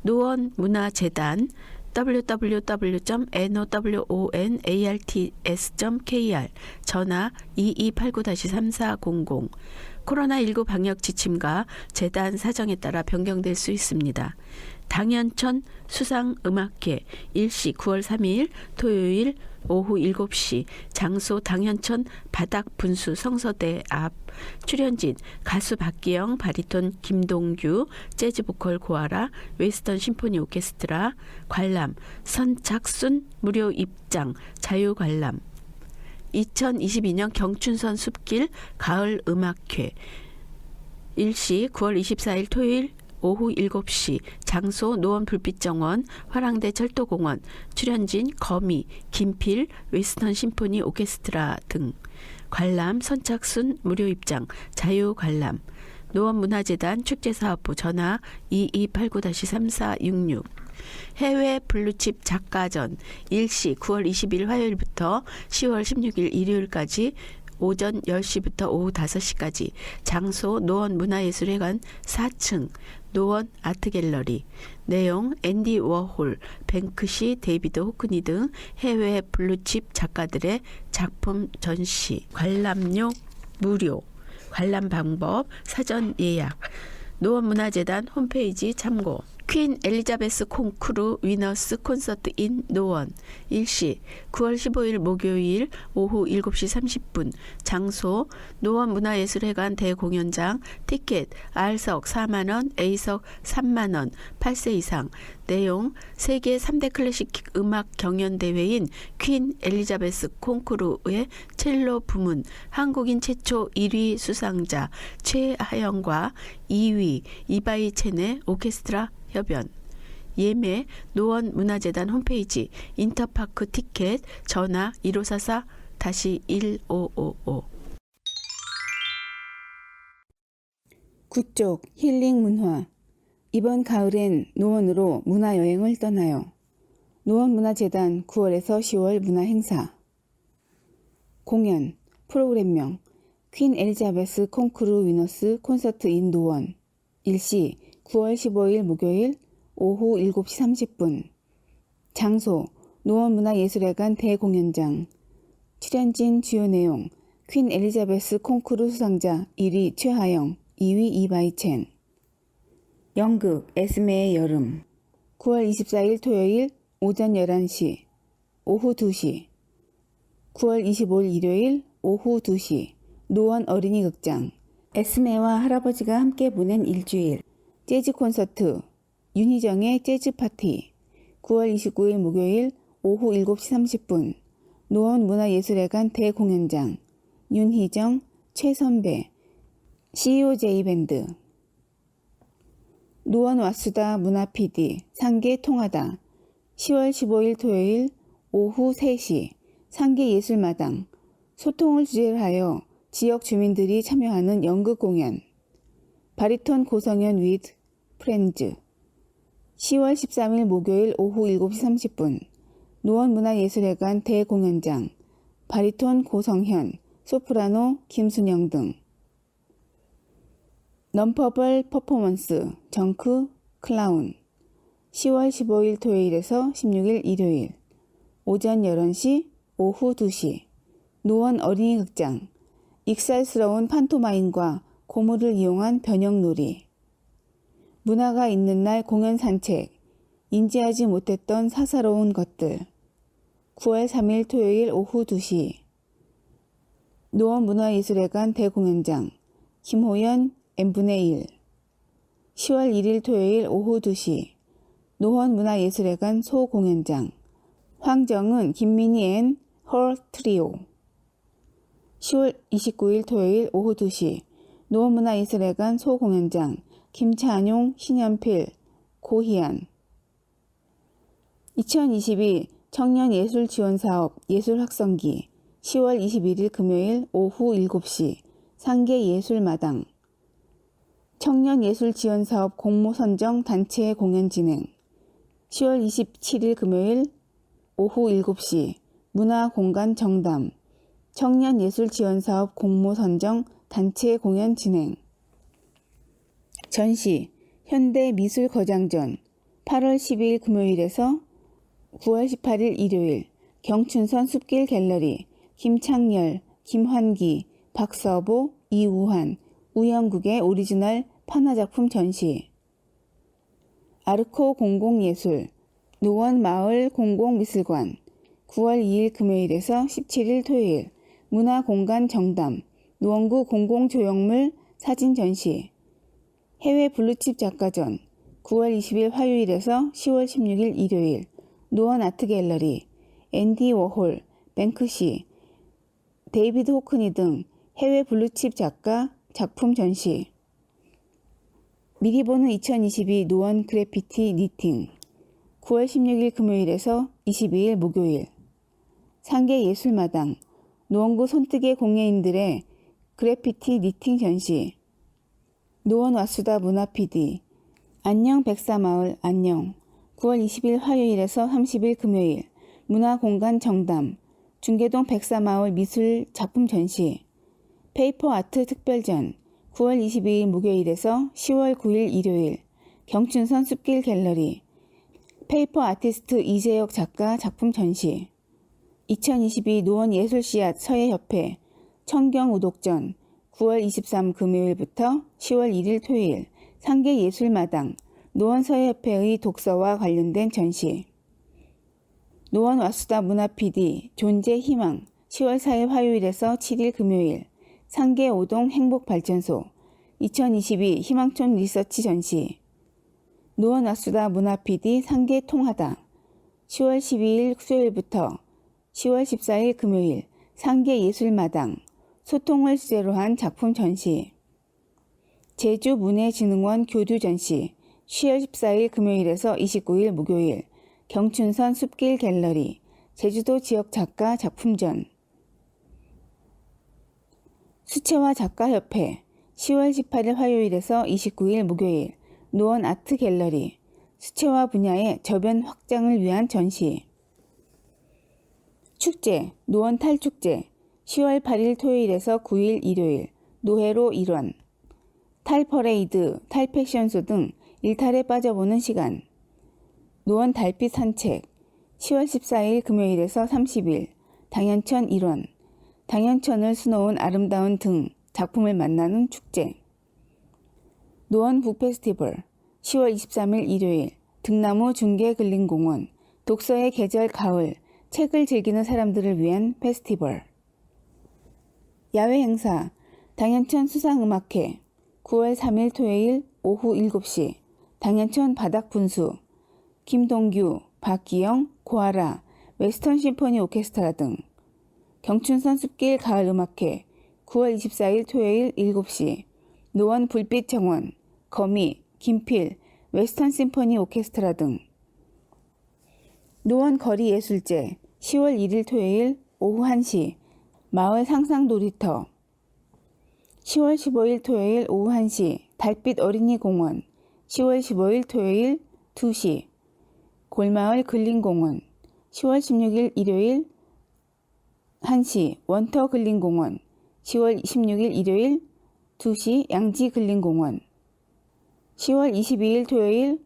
노원문화재단 www.nowonarts.kr 전화 2289-3400. 코로나19 방역 지침과 재단 사정에 따라 변경될 수 있습니다. 당연천 수상음악회 일시 9월 3일 토요일 오후 7시. 장소 당연천 바닥분수 성서대 앞. 출연진 가수 박기영, 바리톤 김동규, 재즈보컬 고아라, 웨스턴 심포니 오케스트라. 관람 선착순 무료 입장 자유관람. 2022년 경춘선 숲길 가을음악회 일시 9월 24일 토요일 오후 7시. 장소 노원불빛정원 화랑대 철도공원. 출연진 거미, 김필, 웨스턴 심포니 오케스트라 등. 관람 선착순 무료 입장 자유관람. 노원문화재단 축제사업부 전화 2289-3466. 해외 블루칩 작가전 일시 9월 20일 화요일부터 10월 16일 일요일까지 오전 10시부터 오후 5시까지. 장소 노원문화예술회관 4층 노원 아트갤러리. 내용 앤디 워홀, 뱅크시, 데이비드 호크니 등 해외 블루칩 작가들의 작품 전시. 관람료 무료. 관람 방법 사전 예약. 노원문화재단 홈페이지 참고. 퀸 엘리자베스 콩쿠르 위너스 콘서트 인 노원 일시 9월 15일 목요일 오후 7시 30분 장소 노원 문화예술회관 대공연장 티켓 R석 4만원 A석 3만원 8세 이상 내용 세계 3대 클래식 음악 경연대회인 퀸 엘리자베스 콩쿠르의 첼로 부문 한국인 최초 1위 수상자 최하영과 2위 이바이첸의 오케스트라 협연 예매 노원 문화재단 홈페이지 인터파크 티켓 전화 1544-1555 구쪽 힐링 문화 이번 가을엔 노원으로 문화여행을 떠나요. 노원문화재단 9월에서 10월 문화행사 공연 프로그램명 퀸 엘리자베스 콩쿠르 위너스 콘서트 인 노원 일시 9월 15일 목요일 오후 7시 30분 장소 노원문화예술회관 대공연장 출연진 주요 내용 퀸 엘리자베스 콩쿠르 수상자 1위 최하영 2위 이바이첸 연극 에스메의 여름 9월 24일 토요일 오전 11시 오후 2시 9월 25일 일요일 오후 2시 노원 어린이극장 에스메와 할아버지가 함께 보낸 일주일 재즈 콘서트 윤희정의 재즈 파티 9월 29일 목요일 오후 7시 30분 노원 문화예술회관 대공연장 윤희정, 최선배, COJ 밴드 노원 왓수다 문화 PD 상계 통하다 10월 15일 토요일 오후 3시 상계 예술마당 소통을 주제로 하여 지역 주민들이 참여하는 연극 공연 바리톤 고성현 with 프렌즈 10월 13일 목요일 오후 7시 30분 노원문화예술회관 대공연장 바리톤 고성현, 소프라노 김순영 등 넘퍼벌 퍼포먼스 정크 클라운 10월 15일 토요일에서 16일 일요일 오전 11시 오후 2시 노원 어린이극장 익살스러운 판토마임과 고무를 이용한 변형놀이 문화가 있는 날 공연 산책 인지하지 못했던 사사로운 것들 9월 3일 토요일 오후 2시 노원 문화예술회관 대공연장 김호연 n분의 1 10월 1일 토요일 오후 2시 노원 문화예술회관 소공연장 황정은 김민희 앤 헐 트리오 10월 29일 토요일 오후 2시 노원문화예술회관 소공연장 김찬용, 신현필, 고희안 2022 청년예술지원사업 예술확성기 10월 21일 금요일 오후 7시 상계예술마당 청년예술지원사업 공모선정 단체 공연 진행 10월 27일 금요일 오후 7시 문화공간 정담 청년예술지원사업 공모선정 단체 공연 진행 전시 현대미술거장전 8월 12일 금요일에서 9월 18일 일요일 경춘선 숲길 갤러리 김창열, 김환기, 박서보, 이우환, 우영국의 오리지널 판화작품 전시 아르코 공공예술 노원마을 공공미술관 9월 2일 금요일에서 17일 토요일 문화공간 정담 노원구 공공조형물 사진 전시 해외 블루칩 작가전 9월 20일 화요일에서 10월 16일 일요일 노원 아트갤러리 앤디 워홀, 뱅크시, 데이비드 호크니 등 해외 블루칩 작가 작품 전시 미리 보는 2022 노원 그래피티 니팅 9월 16일 금요일에서 22일 목요일 상계 예술마당 노원구 손뜨개 공예인들의 그래피티 니팅 전시 노원 왓수다 문화 PD 안녕 백사마을 안녕 9월 20일 화요일에서 30일 금요일 문화공간 정담 중계동 백사마을 미술 작품 전시 페이퍼 아트 특별전 9월 22일 목요일에서 10월 9일 일요일 경춘선 숲길 갤러리 페이퍼 아티스트 이재혁 작가 작품 전시 2022 노원 예술씨앗 서예협회 청경우독전 9월 23 금요일부터 10월 1일 토요일 상계예술마당 노원서예협회의 독서와 관련된 전시. 노원 와수다 문화 PD 존재 희망 10월 4일 화요일에서 7일 금요일 상계 5동 행복발전소 2022 희망촌 리서치 전시. 노원 와수다 문화 PD 상계 통하다 10월 12일 수요일부터 10월 14일 금요일 상계 예술마당 소통을 주제로 한 작품 전시. 제주문예진흥원 교류 전시 10월 14일 금요일에서 29일 목요일 경춘선 숲길 갤러리 제주도 지역 작가 작품전. 수채화 작가협회 10월 18일 화요일에서 29일 목요일 노원 아트 갤러리 수채화 분야의 저변 확장을 위한 전시. 축제 노원 탈축제 10월 8일 토요일에서 9일 일요일 노회로 일원 탈퍼레이드, 탈패션쇼 등 일탈에 빠져보는 시간. 노원 달빛 산책 10월 14일 금요일에서 30일 당연천 일원 당연천을 수놓은 아름다운 등 작품을 만나는 축제. 노원 북페스티벌 10월 23일 일요일 등나무 중계근린공원 독서의 계절 가을 책을 즐기는 사람들을 위한 페스티벌. 야외 행사 당연천 수상음악회 9월 3일 토요일 오후 7시 당연천 바닥분수 김동규, 박기영, 고아라, 웨스턴 심포니 오케스트라 등. 경춘선 숲길 가을음악회 9월 24일 토요일 7시 노원 불빛정원, 거미, 김필, 웨스턴 심포니 오케스트라 등. 노원 거리예술제 10월 1일 토요일 오후 1시 마을 상상놀이터 10월 15일 토요일 오후 1시 달빛 어린이공원 10월 15일 토요일 2시 골마을 근린공원 10월 16일 일요일 1시 원터 근린공원 10월 26일 일요일 2시 양지 근린공원 10월 22일 토요일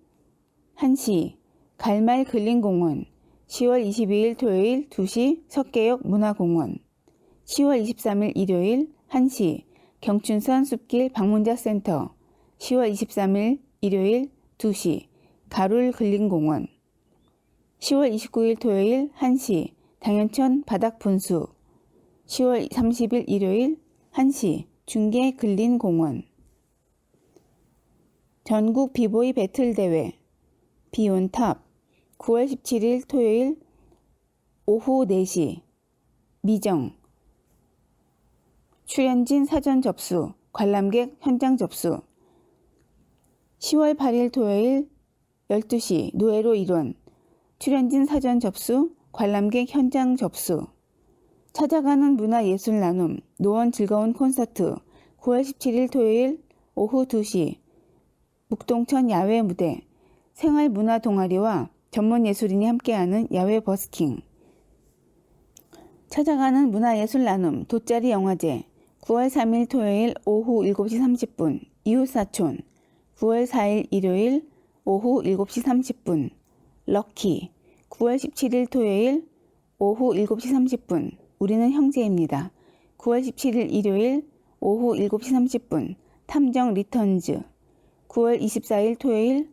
1시 갈말 근린공원 10월 22일 토요일 2시 석계역 문화공원 10월 23일 일요일 1시 경춘선 숲길 방문자센터 10월 23일 일요일 2시 가룰 근린공원 10월 29일 토요일 1시 당연천 바닥분수 10월 30일 일요일 1시 중계 근린공원. 전국 비보이 배틀대회 비온탑 9월 17일 토요일 오후 4시 미정 출연진 사전 접수 관람객 현장 접수 10월 8일 토요일 12시 노회로 일원 출연진 사전 접수 관람객 현장 접수. 찾아가는 문화예술 나눔 노원 즐거운 콘서트 9월 17일 토요일 오후 2시 묵동천 야외 무대 생활문화 동아리와 전문예술인이 함께하는 야외 버스킹. 찾아가는 문화예술 나눔 돗자리 영화제 9월 3일 토요일 오후 7시 30분 이웃사촌 9월 4일 일요일 오후 7시 30분 럭키 9월 17일 토요일 오후 7시 30분 우리는 형제입니다. 9월 17일 일요일 오후 7시 30분 탐정 리턴즈 9월 24일 토요일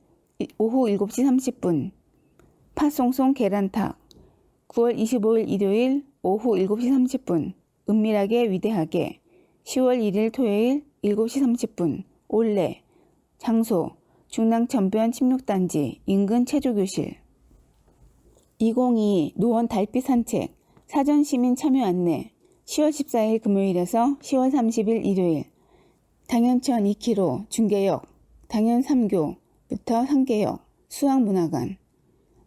오후 7시 30분 파송송 계란탁 9월 25일 일요일 오후 7시 30분 은밀하게 위대하게 10월 1일 토요일 7시 30분 올레 장소 중랑천변 침묵단지 인근 체조교실 2022 노원 달빛 산책 사전시민 참여 안내 10월 14일 금요일에서 10월 30일 일요일 당연천 2km 중계역 당연 3교부터 상계역 수학문화관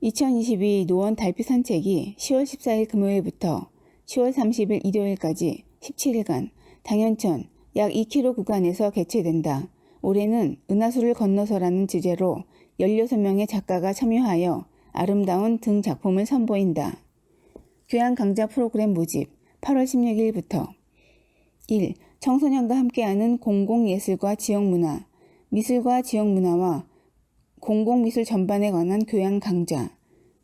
2022 노원 달빛 산책이 10월 14일 금요일부터 10월 30일 일요일까지 17일간 당연천 약 2km 구간에서 개최된다. 올해는 은하수를 건너서라는 주제로 16명의 작가가 참여하여 아름다운 등 작품을 선보인다. 교양 강좌 프로그램 모집 8월 16일부터 1. 청소년과 함께하는 공공예술과 지역문화, 미술과 지역문화와 공공미술 전반에 관한 교양 강좌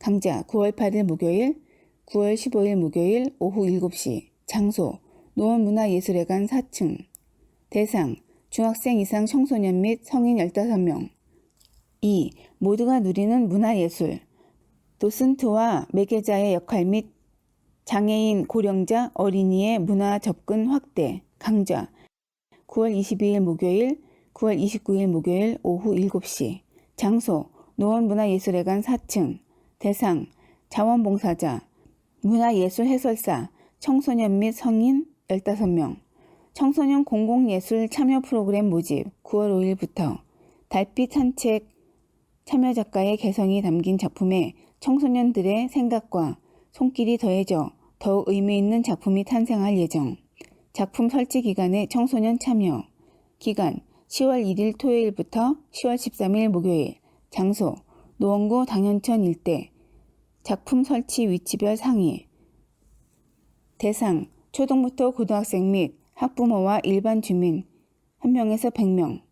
9월 8일 목요일, 9월 15일 목요일 오후 7시 장소 노원문화예술회관 4층 대상 중학생 이상 청소년 및 성인 15명 2. 모두가 누리는 문화예술. 도슨트와 매개자의 역할 및 장애인, 고령자, 어린이의 문화 접근 확대, 강좌. 9월 22일 목요일, 9월 29일 목요일 오후 7시. 장소, 노원문화예술회관 4층. 대상, 자원봉사자, 문화예술 해설사, 청소년 및 성인 15명. 청소년 공공예술 참여 프로그램 모집 9월 5일부터. 달빛 산책 참여 작가의 개성이 담긴 작품에 청소년들의 생각과 손길이 더해져 더욱 의미 있는 작품이 탄생할 예정. 작품 설치 기간에 청소년 참여. 기간 10월 1일 토요일부터 10월 13일 목요일. 장소 노원구 당연천 일대. 작품 설치 위치별 상의. 대상 초등부터 고등학생 및 학부모와 일반 주민 1명에서 100명.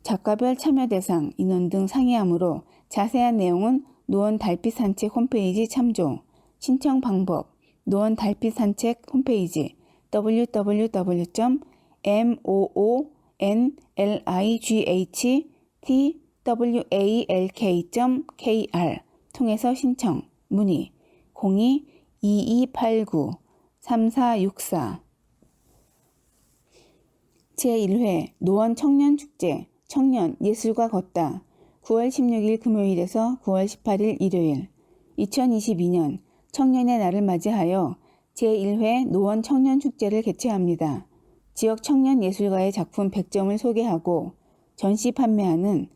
작가별 참여 대상, 인원 등 상의하므로 자세한 내용은 노원 달빛 산책 홈페이지 참조. 신청 방법 노원 달빛 산책 홈페이지 www.moonlighttwalk.kr 통해서 신청, 문의 02-2289-3464. 제1회 노원 청년축제 청년 예술과 걷다 9월 16일 금요일에서 9월 18일 일요일. 2022년 청년의 날을 맞이하여 제1회 노원 청년축제를 개최합니다. 지역 청년 예술가의 작품 100점을 소개하고 전시 판매하는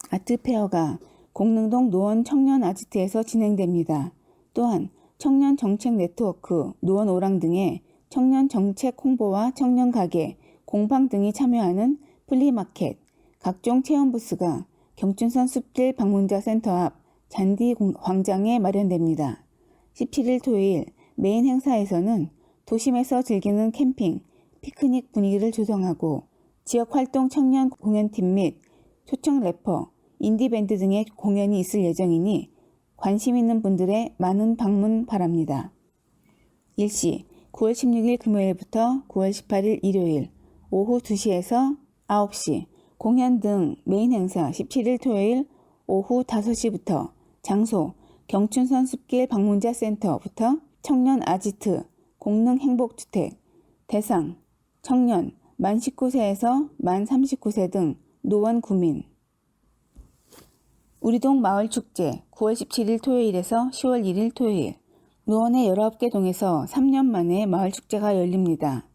아트페어가 공릉동 노원 청년 아지트에서 진행됩니다. 또한 청년 정책 네트워크, 노원 오랑 등의 청년 정책 홍보와 청년 가게, 공방 등이 참여하는 플리마켓, 각종 체험 부스가 경춘선 숲길 방문자 센터 앞 잔디 광장에 마련됩니다. 17일 토요일 메인 행사에서는 도심에서 즐기는 캠핑, 피크닉 분위기를 조성하고 지역활동 청년 공연팀 및 초청 래퍼, 인디밴드 등의 공연이 있을 예정이니 관심 있는 분들의 많은 방문 바랍니다. 일시 9월 16일 금요일부터 9월 18일 일요일 오후 2시에서 9시 공연 등 메인 행사 17일 토요일 오후 5시부터 장소 경춘선 숲길 방문자 센터부터 청년 아지트 공릉 행복주택. 대상 청년 만 19세에서 만 39세 등 노원 구민. 우리동 마을축제 9월 17일 토요일에서 10월 1일 토요일. 노원의 19개 동에서 3년 만에 마을축제가 열립니다.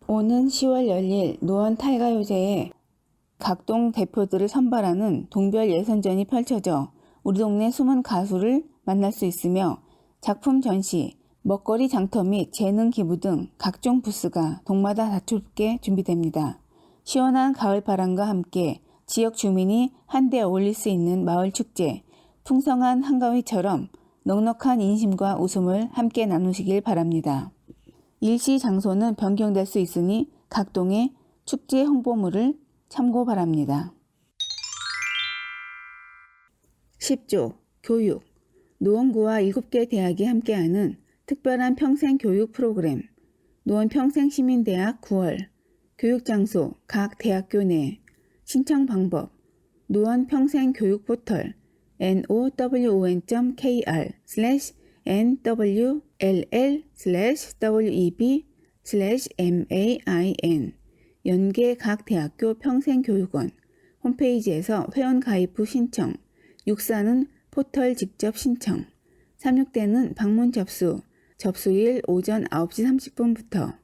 오는 10월 열릴 노원 탈가요제에 각동 대표들을 선발하는 동별 예선전이 펼쳐져 우리 동네 숨은 가수를 만날 수 있으며 작품 전시, 먹거리 장터 및 재능 기부 등 각종 부스가 동마다 다채롭게 준비됩니다. 시원한 가을바람과 함께 지역 주민이 한데 어울릴 수 있는 마을축제, 풍성한 한가위처럼 넉넉한 인심과 웃음을 함께 나누시길 바랍니다. 일시 장소는 변경될 수 있으니 각 동의 축제 홍보물을 참고 바랍니다. 10조 교육 노원구와 7개 대학이 함께하는 특별한 평생교육 프로그램 노원 평생시민대학 9월 교육장소 각 대학교 내 신청 방법 노원 평생교육 포털 nowell/web/main 연계 각 대학교 평생교육원 홈페이지에서 회원 가입 후 신청 64는 포털 직접 신청 36대는 방문 접수 접수일 오전 9시 30분부터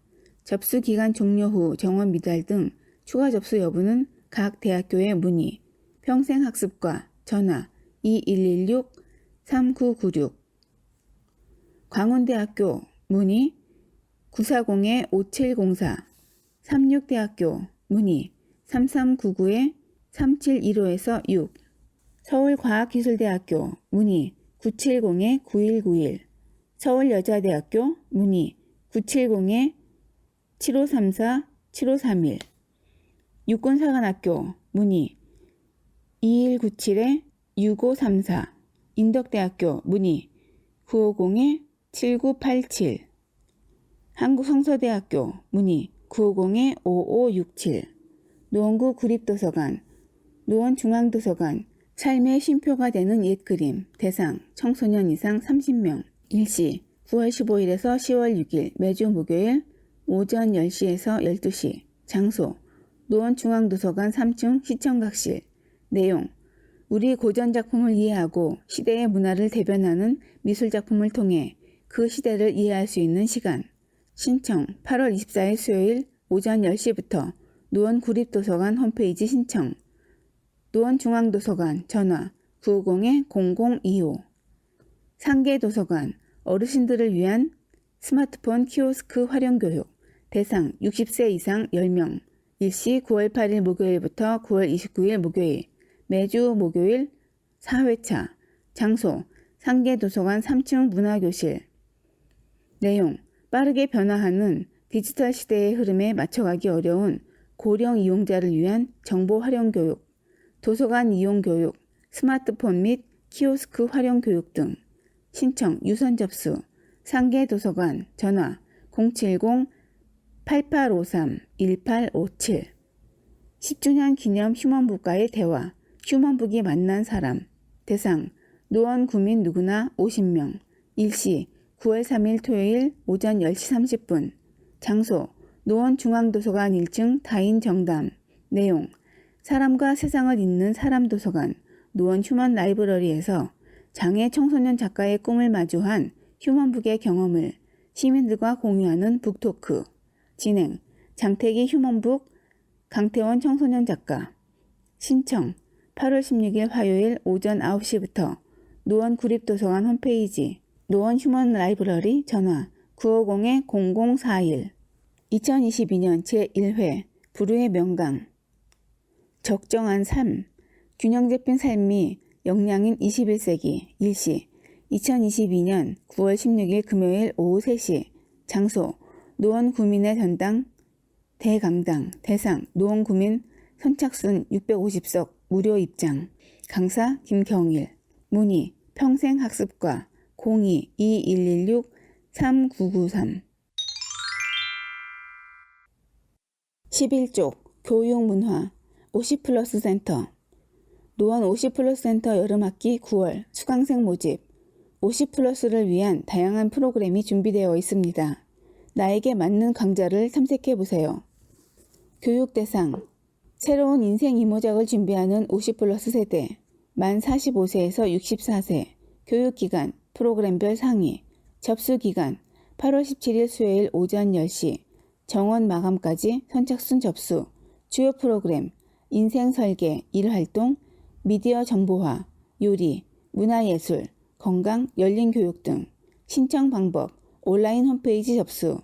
접수 기간 종료 후 정원 미달 등 추가 접수 여부는 각 대학교에 문의 평생학습과 전화 2116-3996 광운대학교 문의 940-5704 삼육대학교 문의 3399-3715-6 서울과학기술대학교 문의 970-9191 서울여자대학교 문의 970-7534-7531 육군사관학교 문의 2197-6534 인덕대학교 문의 950-7987 한국성서대학교 문의 950-5567 노원구 구립도서관 노원중앙도서관 삶의 쉼표가 되는 옛그림 대상 청소년 이상 30명 일시 9월 15일에서 10월 6일 매주 목요일 오전 10시에서 12시 장소 노원중앙도서관 3층 시청각실 내용 우리 고전작품을 이해하고 시대의 문화를 대변하는 미술작품을 통해 그 시대를 이해할 수 있는 시간 신청 8월 24일 수요일 오전 10시부터 노원구립도서관 홈페이지 신청 노원중앙도서관 전화 950-0025 상계도서관 어르신들을 위한 스마트폰 키오스크 활용교육 대상 60세 이상 10명 일시 9월 8일 목요일부터 9월 29일 목요일 매주 목요일 4회차 장소 상계도서관 3층 문화교실 내용 빠르게 변화하는 디지털 시대의 흐름에 맞춰가기 어려운 고령 이용자를 위한 정보 활용 교육 도서관 이용 교육, 스마트폰 및 키오스크 활용 교육 등 신청 유선 접수 상계도서관 전화 070-8853-1857 10주년 기념 휴먼북과의 대화 휴먼북이 만난 사람 대상 노원 구민 누구나 50명 일시 9월 3일 토요일 오전 10시 30분 장소 노원중앙도서관 1층 다인 정담 내용 사람과 세상을 잇는 사람도서관 노원 휴먼 라이브러리에서 장애 청소년 작가의 꿈을 마주한 휴먼북의 경험을 시민들과 공유하는 북토크 진행 장태기 휴먼북 강태원 청소년 작가 신청 8월 16일 화요일 오전 9시부터 노원구립도서관 홈페이지 노원 휴먼 라이브러리 전화 950-0041 2022년 제1회 불후의 명강 적정한 삶 균형 잡힌 삶이 역량인 21세기 일시 2022년 9월 16일 금요일 오후 3시 장소 노원구민의 전당 대강당 대상 노원구민 선착순 650석 무료 입장 강사 김경일 문의 평생학습과 02-2116-3993 11쪽 교육문화 50플러스 센터 노원 50플러스 센터 여름학기 9월 수강생 모집 50플러스를 위한 다양한 프로그램이 준비되어 있습니다. 나에게 맞는 강좌를 탐색해보세요. 교육 대상 새로운 인생 이모작을 준비하는 50플러스 세대 만 45세에서 64세 교육기간 프로그램별 상위 접수기간 8월 17일 수요일 오전 10시 정원 마감까지 선착순 접수 주요 프로그램 인생 설계, 일활동, 미디어 정보화, 요리, 문화예술, 건강, 열린교육 등 신청 방법 온라인 홈페이지 접수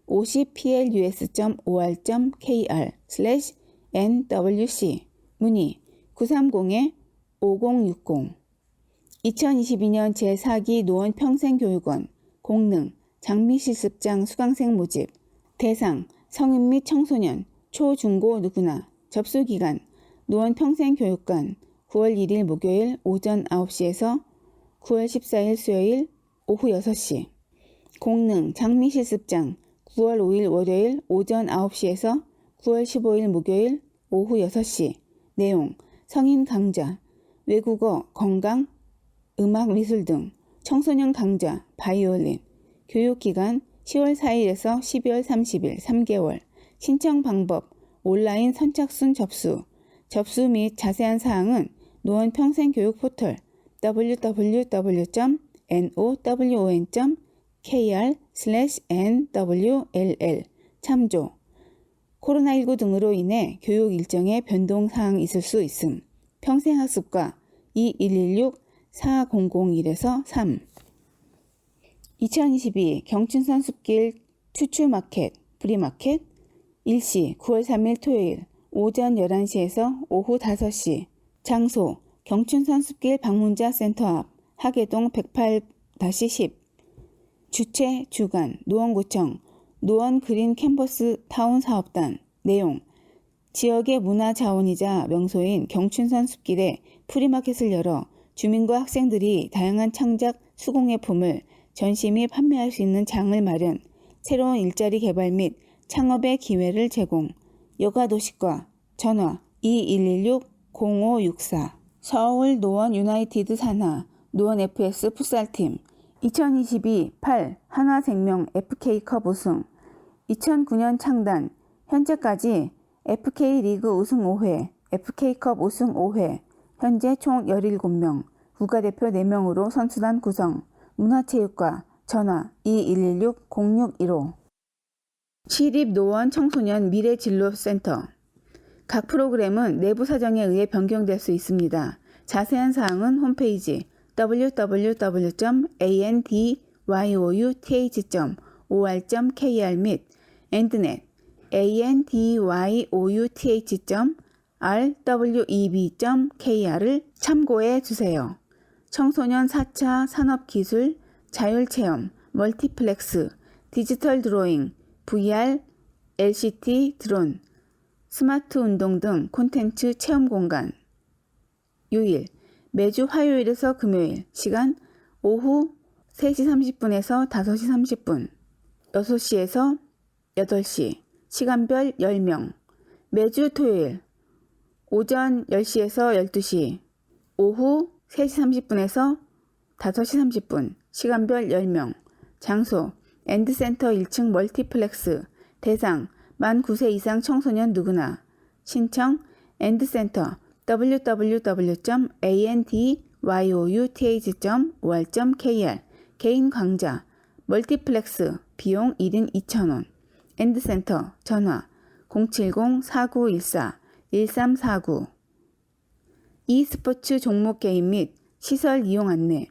50pl.or.kr/nwc 문의 930-5060 2022년 제4기 노원 평생교육원 공릉 장미실습장 수강생 모집 대상 성인 및 청소년 초, 중고 누구나 접수기간 노원 평생교육관 9월 1일 목요일 오전 9시에서 9월 14일 수요일 오후 6시 공릉 장미실습장 9월 5일 월요일 오전 9시에서 9월 15일 목요일 오후 6시 내용 성인 강좌 외국어, 건강, 음악, 미술 등 청소년 강좌, 바이올린 교육기간 10월 4일에서 12월 30일 3개월 신청 방법 온라인 선착순 접수 접수 및 자세한 사항은 노원 평생교육 포털 www.nowon.kr/nwll 참조 코로나19 등으로 인해 교육 일정에 변동사항이 있을 수 있음. 평생학습과 2116-4001-3 2022 경춘선 숲길 추추마켓 프리마켓 일시 9월 3일 토요일 오전 11시에서 오후 5시 장소 경춘선 숲길 방문자 센터 앞 하계동 108-10 주최 주간 노원구청 노원 그린 캔버스 타운 사업단 내용 지역의 문화 자원이자 명소인 경춘선 숲길에 프리마켓을 열어 주민과 학생들이 다양한 창작 수공예품을 전시 및 판매할 수 있는 장을 마련 새로운 일자리 개발 및 창업의 기회를 제공 여가도시과 전화 0564 서울 노원 유나이티드 산하 노원 FS 풋살팀 2022 8 한화생명 FK컵 우승 2009년 창단 현재까지 FK리그 우승 5회, FK컵 우승 5회, 현재 총 17명, 국가대표 4명으로 선수단 구성, 문화체육과 전화 2116-0615 시립 노원 청소년 미래진로센터 각 프로그램은 내부 사정에 의해 변경될 수 있습니다. 자세한 사항은 홈페이지 www.andyouth.or.kr 및 엔드넷 andyouth.rweb.kr을 참고해 주세요. 청소년 4차 산업기술, 자율체험, 멀티플렉스, 디지털 드로잉, VR, LCT 드론, 스마트 운동 등 콘텐츠 체험 공간. 요일, 매주 화요일에서 금요일, 시간 오후 3시 30분에서 5시 30분, 6시에서 8시, 시간별 10명. 매주 토요일, 오전 10시에서 12시, 오후 3시 30분에서 5시 30분, 시간별 10명. 장소, 엔드센터 1층 멀티플렉스. 대상, 만 9세 이상 청소년 누구나. 신청, 엔드센터 www.andyouth.or.kr 개인 강좌, 멀티플렉스, 비용 1인 2,000원. 엔드센터, 전화 070-4914-1349 e스포츠 종목 게임 및 시설 이용 안내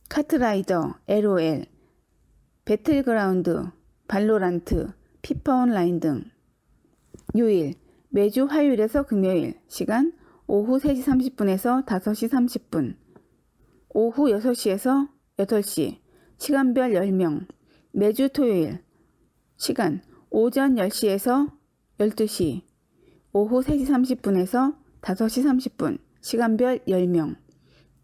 카트라이더, LOL, 배틀그라운드, 발로란트, 피파 온라인 등. 요일, 매주 화요일에서 금요일, 시간 오후 3시 30분에서 5시 30분, 오후 6시에서 8시, 시간별 10명. 매주 토요일, 시간 오전 10시에서 12시, 오후 3시 30분에서 5시 30분, 시간별 10명.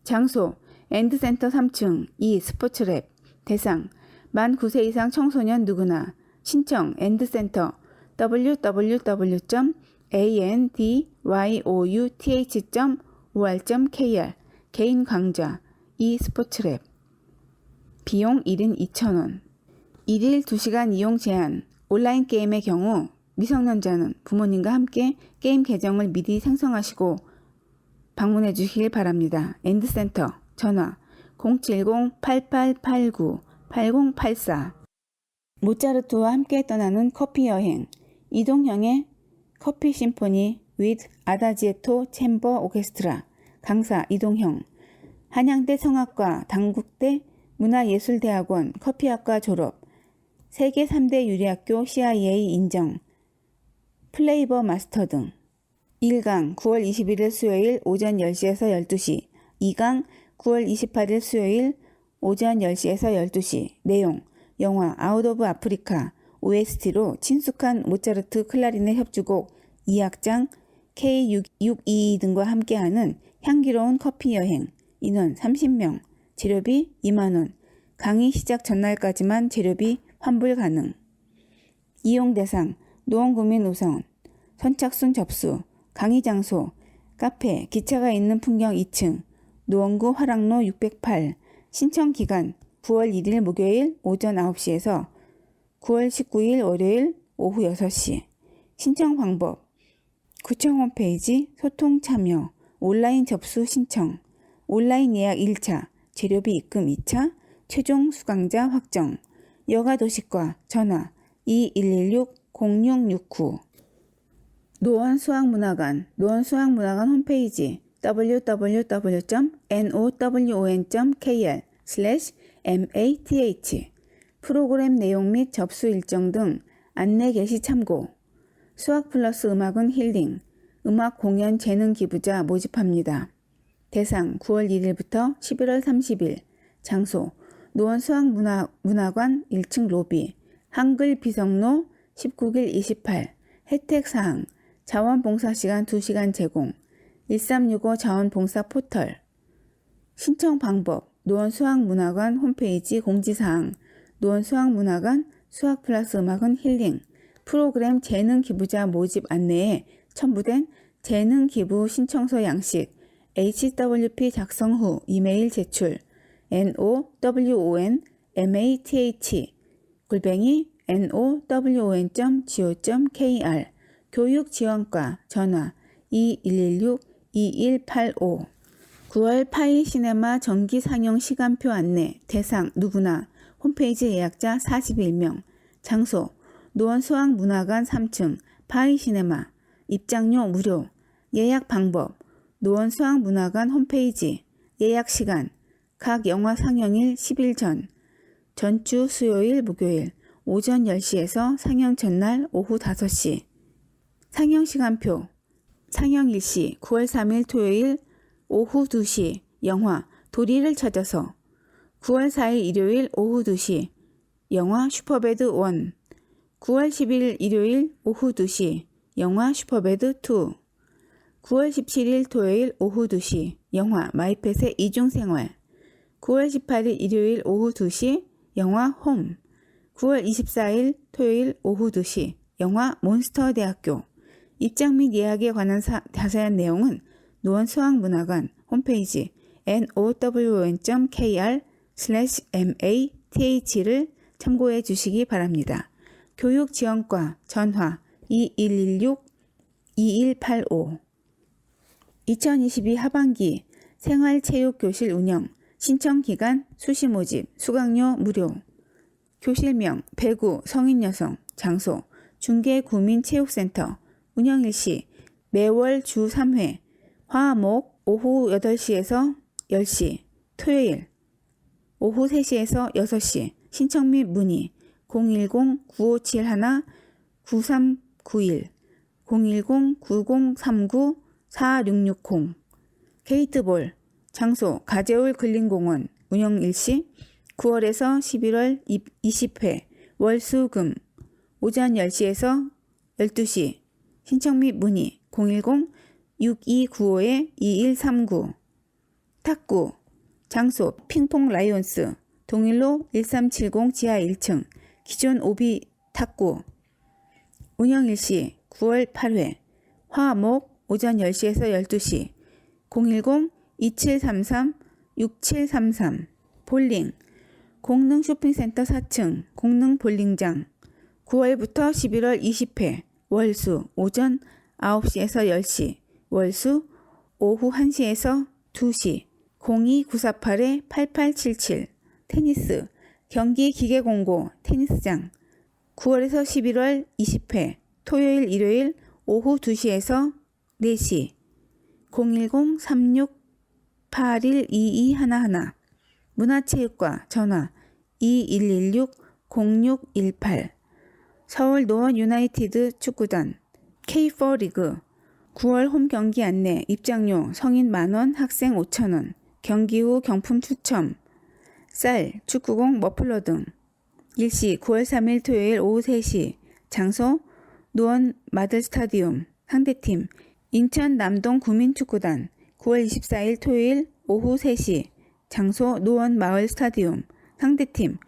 장소, 엔드센터 3층 e스포츠랩. 대상, 만 9세 이상 청소년 누구나. 신청, 엔드센터 www.andyouth.or.kr 개인 강좌, e스포츠랩. 비용 1인 2,000원. 1일 2시간 이용 제한. 온라인 게임의 경우 미성년자는 부모님과 함께 게임 계정을 미리 생성하시고 방문해 주시길 바랍니다. 엔드센터 전화 070-8889-8084 모차르트와 함께 떠나는 커피 여행. 이동형의 커피 심포니 with 아다지에토 챔버 오케스트라. 강사 이동형. 한양대 성악과 당국대 문화예술대학원 커피학과 졸업. 세계 3대 유리학교 CIA 인정. 플레이버 마스터 등. 1강 9월 21일 수요일 오전 10시에서 12시. 2강 9월 28일 수요일 오전 10시에서 12시. 내용 영화 아웃 오브 아프리카 OST로 친숙한 모차르트 클라리넷 협주곡 2악장 K622 등과 함께하는 향기로운 커피 여행. 인원 30명. 재료비 2만원. 강의 시작 전날까지만 재료비 환불 가능. 이용 대상 노원구민 우선. 선착순 접수. 강의 장소 카페 기차가 있는 풍경 2층 노원구 화랑로 608. 신청 기간 9월 1일 목요일 오전 9시에서 9월 19일 월요일 오후 6시. 신청 방법 구청 홈페이지 소통 참여 온라인 접수 신청 온라인 예약 1차 재료비 입금 2차 최종 수강자 확정. 여가도시과 전화 2116-0669 노원수학문화관 홈페이지 www.nowon.kr/math 프로그램 내용 및 접수 일정 등 안내 게시 참고. 수학 플러스 음악은 힐링 음악 공연 재능 기부자 모집합니다. 대상 9월 1일부터 11월 30일. 장소 노원수학문화관 1층 로비. 한글 비성로 19길 28. 혜택사항 자원봉사시간 2시간 제공. 1365 자원봉사 포털. 신청 방법 노원수학문화관 홈페이지 공지사항 노원수학문화관 수학 플러스 음악은 힐링 프로그램 재능 기부자 모집 안내에 첨부된 재능 기부 신청서 양식 HWP 작성 후 이메일 제출 nowonmath @ nowon.go.kr 교육지원과 전화 2116-2185 9월 파이 시네마 정기 상영 시간표 안내 대상 누구나 홈페이지 예약자 41명 장소 노원수학문화관 3층 파이 시네마 입장료 무료 예약 방법 노원수학문화관 홈페이지 예약 시간 각 영화 상영일 10일 전 전주 수요일 목요일 오전 10시에서 상영 전날 오후 5시 상영 시간표 상영 일시 9월 3일 토요일 오후 2시 영화 도리를 찾아서 9월 4일 일요일 오후 2시 영화 슈퍼배드 1 9월 10일 일요일 오후 2시 영화 슈퍼배드 2 9월 17일 토요일 오후 2시 영화 마이펫의 이중생활 9월 18일 일요일 오후 2시 영화 홈 9월 24일 토요일 오후 2시 영화 몬스터대학교 입장 및 예약에 관한 자세한 내용은 노원수학문화관 홈페이지 nowon.kr/math를 참고해 주시기 바랍니다. 교육지원과 전화 2116-2185 2022 하반기 생활체육교실 운영 신청기간 수시모집 수강료 무료 교실명 배구 성인여성 장소 중계구민체육센터 운영일시 매월 주 3회 화목 오후 8시에서 10시 토요일 오후 3시에서 6시 신청 및 문의 010-9571-9391 010-9039-4660 게이트볼 장소 가재울 근린공원 운영일시 9월에서 11월 20회 월수금 오전 10시에서 12시 신청 및 문의 010-6295-2139 탁구 장소 핑퐁 라이온스 동일로 1370 지하 1층 기존 오비 탁구 운영일시 9월 8회 화목 오전 10시에서 12시 010-2733-6733 볼링 공릉 쇼핑센터 4층 공릉 볼링장 9월부터 11월 20회 월수 오전 9시에서 10시 월수 오후 1시에서 2시 02-948-8877 테니스 경기 기계공고 테니스장 9월에서 11월 20회 토요일 일요일 오후 2시에서 4시 010-3681-2211 문화체육과 전화 2116-0618 서울 노원 유나이티드 축구단 K4 리그 9월 홈 경기 안내 입장료 성인 만원 학생 5,000원 경기 후 경품 추첨 쌀, 축구공, 머플러 등 일시 9월 3일 토요일 오후 3시 장소 노원 마들스타디움 상대팀 인천 남동 구민축구단 9월 24일 토요일 오후 3시 장소 노원 마을 스타디움 상대팀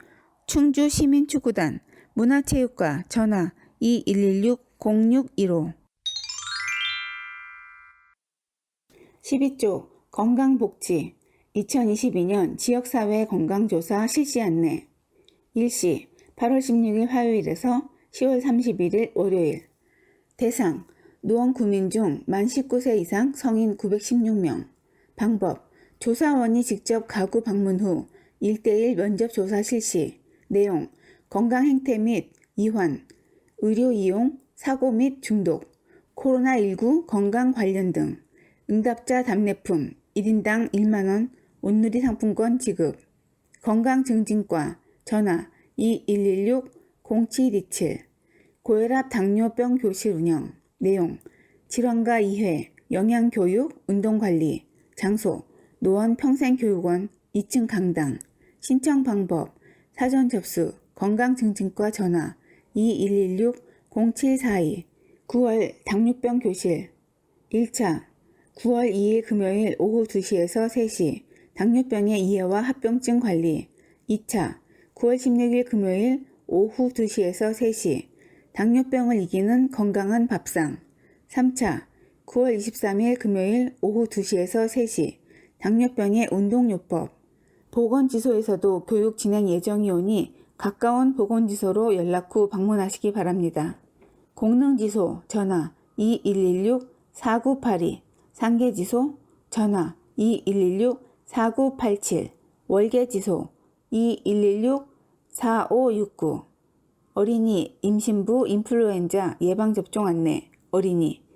충주 시민축구단 문화체육과 전화 2116-0615 12조 건강복지 2022년 지역사회 건강조사 실시 안내 일시 8월 16일 화요일에서 10월 31일 월요일 대상 노원 구민 중 만 19세 이상 성인 916명 방법 조사원이 직접 가구 방문 후 1:1 면접 조사 실시 내용 건강 행태 및 이환, 의료 이용, 사고 및 중독, 코로나19 건강 관련 등 응답자 답례품 1인당 1만원 온누리 상품권 지급 건강증진과 전화 2116-0727 고혈압 당뇨병 교실 운영 내용 질환과 이해, 영양교육, 운동관리 장소 노원 평생교육원 2층 강당 신청 방법 사전 접수 건강증진과 전화 2116-0742 9월 당뇨병 교실 1차 9월 2일 금요일 오후 2시에서 3시 당뇨병의 이해와 합병증 관리 2차 9월 16일 금요일 오후 2시에서 3시 당뇨병을 이기는 건강한 밥상 3차 9월 23일 금요일 오후 2시에서 3시 당뇨병의 운동요법. 보건지소에서도 교육 진행 예정이 오니 가까운 보건지소로 연락 후 방문하시기 바랍니다. 공능지소 전화 2116-4982, 상계지소 전화 2116-4987, 월계지소 2116-4569, 어린이 임신부 인플루엔자 예방접종 안내, 어린이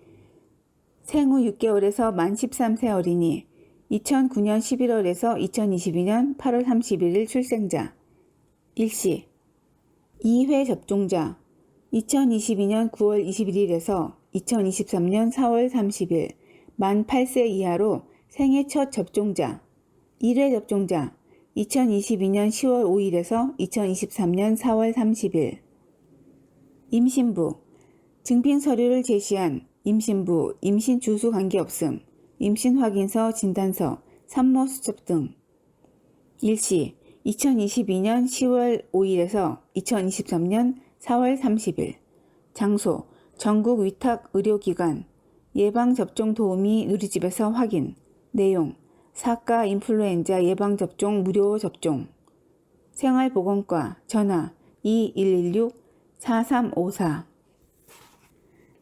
생후 6개월에서 만 13세 어린이 2009년 11월에서 2022년 8월 31일 출생자 일시 2회 접종자 2022년 9월 21일에서 2023년 4월 30일 만 8세 이하로 생애 첫 접종자 1회 접종자 2022년 10월 5일에서 2023년 4월 30일 임신부 증빙 서류를 제시한 임신부 임신 주수 관계없음 임신 확인서 진단서 산모 수첩 등 일시 2022년 10월 5일에서 2023년 4월 30일 장소 전국 위탁 의료기관 예방접종 도우미 누리집에서 확인 내용 사가 인플루엔자 예방접종 무료 접종 생활보건과 전화 2116-4354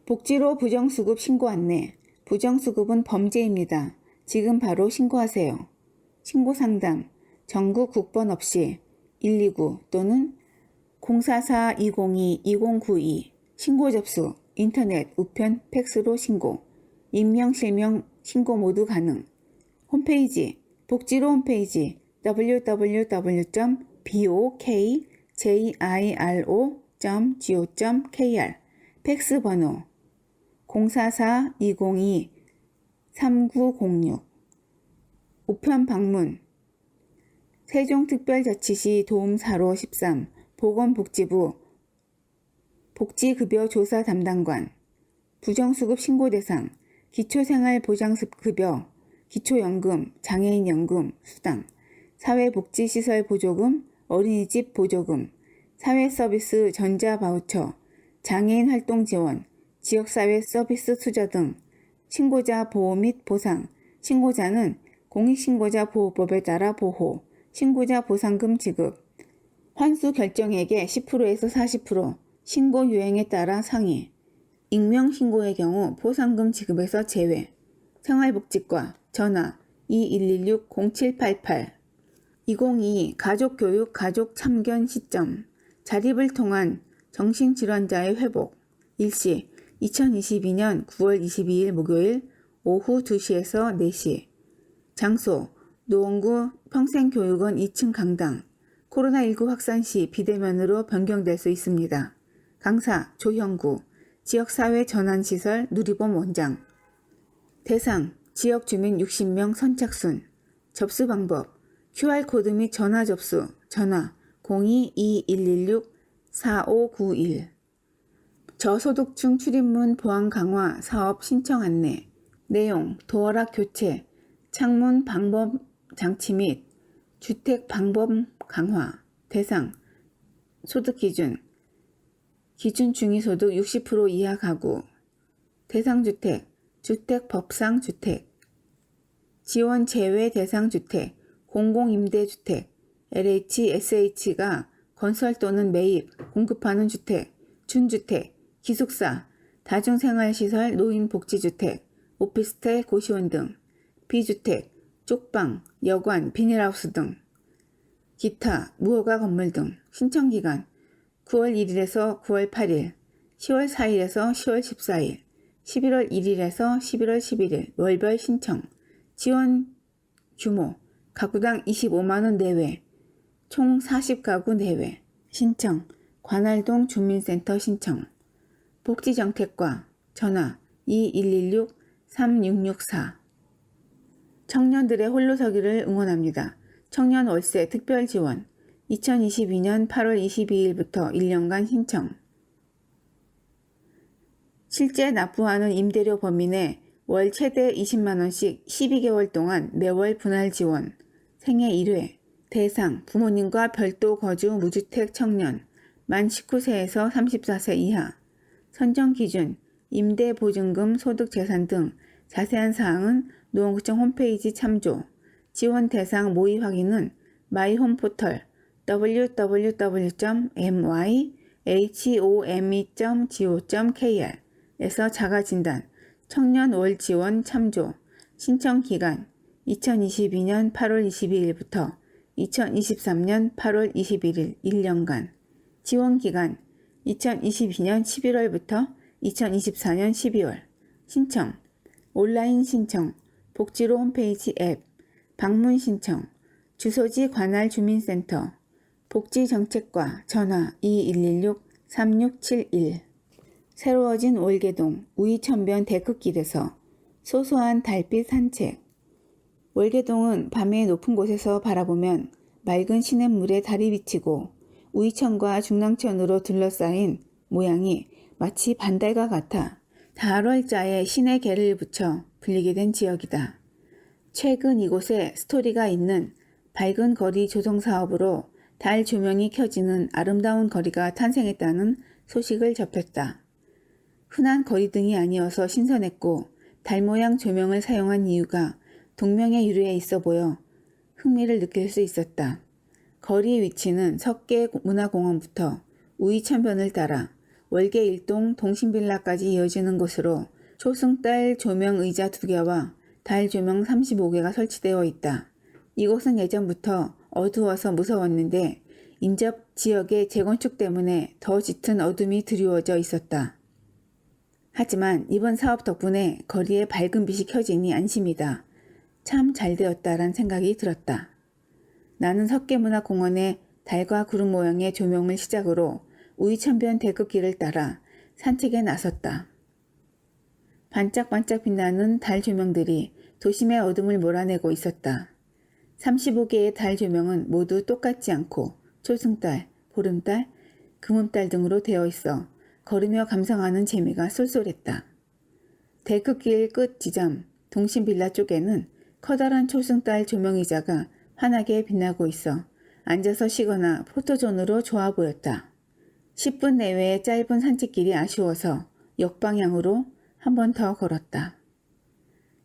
복지로 부정수급 신고 안내 부정수급은 범죄입니다. 지금 바로 신고하세요. 신고상담 전국 국번 없이 129 또는 044-202-2092 신고 접수 인터넷, 우편, 팩스로 신고 익명, 실명 신고 모두 가능 홈페이지 복지로 홈페이지 www.bokjiro.go.kr 팩스 번호 044-202-3906 우편 방문 세종특별자치시 도움4로 13 보건복지부 복지급여 조사 담당관 부정수급 신고 대상 기초생활보장급여 기초연금, 장애인연금, 수당 사회복지시설 보조금, 어린이집 보조금 사회서비스 전자바우처 장애인 활동 지원 지역사회 서비스 투자 등 신고자 보호 및 보상 신고자는 공익신고자 보호법에 따라 보호 신고자 보상금 지급 환수 결정액의 10%에서 40% 신고 유형에 따라 상해 익명 신고의 경우 보상금 지급에서 제외 생활복지과 전화 2116-0788 2022 가족교육 가족참견 시점 자립을 통한 정신질환자의 회복 일시 2022년 9월 22일 목요일 오후 2시에서 4시 장소 노원구 평생교육원 2층 강당 코로나19 확산 시 비대면으로 변경될 수 있습니다. 강사 조형구 지역사회 전환시설 누리봄 원장 대상 지역주민 60명 선착순 접수 방법 QR코드 및 전화 접수 전화 02-2116-4591 저소득층 출입문 보안 강화 사업 신청 안내 내용 도어락 교체 창문 방범 장치 및 주택 방범 강화 대상 소득 기준 중위소득 60% 이하 가구 대상 주택 주택 법상 주택 지원 제외 대상 주택 공공임대주택 LH, SH가 건설 또는 매입, 공급하는 주택, 준주택, 기숙사, 다중생활시설, 노인복지주택, 오피스텔, 고시원 등 비주택, 쪽방, 여관, 비닐하우스 등 기타, 무허가 건물 등 신청기간 9월 1일에서 9월 8일, 10월 4일에서 10월 14일, 11월 1일에서 11월 11일 월별 신청 지원 규모 가구당 25만원 내외 총 40가구 내외 신청 관할동 주민센터 신청 복지정책과 전화 2116-3664 청년들의 홀로서기를 응원합니다. 청년 월세 특별 지원 2022년 8월 22일부터 1년간 신청 실제 납부하는 임대료 범위 내 월 최대 20만원씩 12개월 동안 매월 분할 지원 생애 1회 대상 부모님과 별도 거주 무주택 청년 만 19세에서 34세 이하 선정 기준 임대보증금, 소득재산 등 자세한 사항은 노원구청 홈페이지 참조. 지원 대상 모의 확인은 마이홈 포털 www.myhome.go.kr에서 자가진단, 청년 월 지원 참조. 신청 기간 2022년 8월 22일부터 2023년 8월 21일 1년간. 지원 기간 2022년 11월부터 2024년 12월. 신청 온라인 신청, 복지로 홈페이지 앱, 방문 신청, 주소지 관할 주민센터, 복지정책과 전화 2116-3671. 새로워진 월계동 우이천변 데크길에서 소소한 달빛 산책. 월계동은 밤에 높은 곳에서 바라보면 맑은 시냇물에 달이 비치고 우이천과 중랑천으로 둘러싸인 모양이 마치 반달과 같아 달월자에 신의 개를 붙여 불리게 된 지역이다. 최근 이곳에 스토리가 있는 밝은 거리 조성 사업으로 달 조명이 켜지는 아름다운 거리가 탄생했다는 소식을 접했다. 흔한 거리등이 아니어서 신선했고 달 모양 조명을 사용한 이유가 동명의 유래에 있어 보여 흥미를 느낄 수 있었다. 거리의 위치는 석계 문화공원부터 우이천변을 따라 월계 1동 동신빌라까지 이어지는 곳으로 초승달 조명 의자 2개와 달 조명 35개가 설치되어 있다. 이곳은 예전부터 어두워서 무서웠는데 인접 지역의 재건축 때문에 더 짙은 어둠이 드리워져 있었다. 하지만 이번 사업 덕분에 거리에 밝은 빛이 켜지니 안심이다. 참 잘되었다란 생각이 들었다. 나는 석계문화공원의 달과 구름 모양의 조명을 시작으로 우이천변 대급길을 따라 산책에 나섰다. 반짝반짝 빛나는 달 조명들이 도심의 어둠을 몰아내고 있었다. 35개의 달 조명은 모두 똑같지 않고 초승달, 보름달, 금음달 등으로 되어 있어 걸으며 감상하는 재미가 쏠쏠했다. 대급길 끝 지점 동신빌라 쪽에는 커다란 초승달 조명의자가 환하게 빛나고 있어 앉아서 쉬거나 포토존으로 좋아 보였다. 10분 내외의 짧은 산책길이 아쉬워서 역방향으로 한 번 더 걸었다.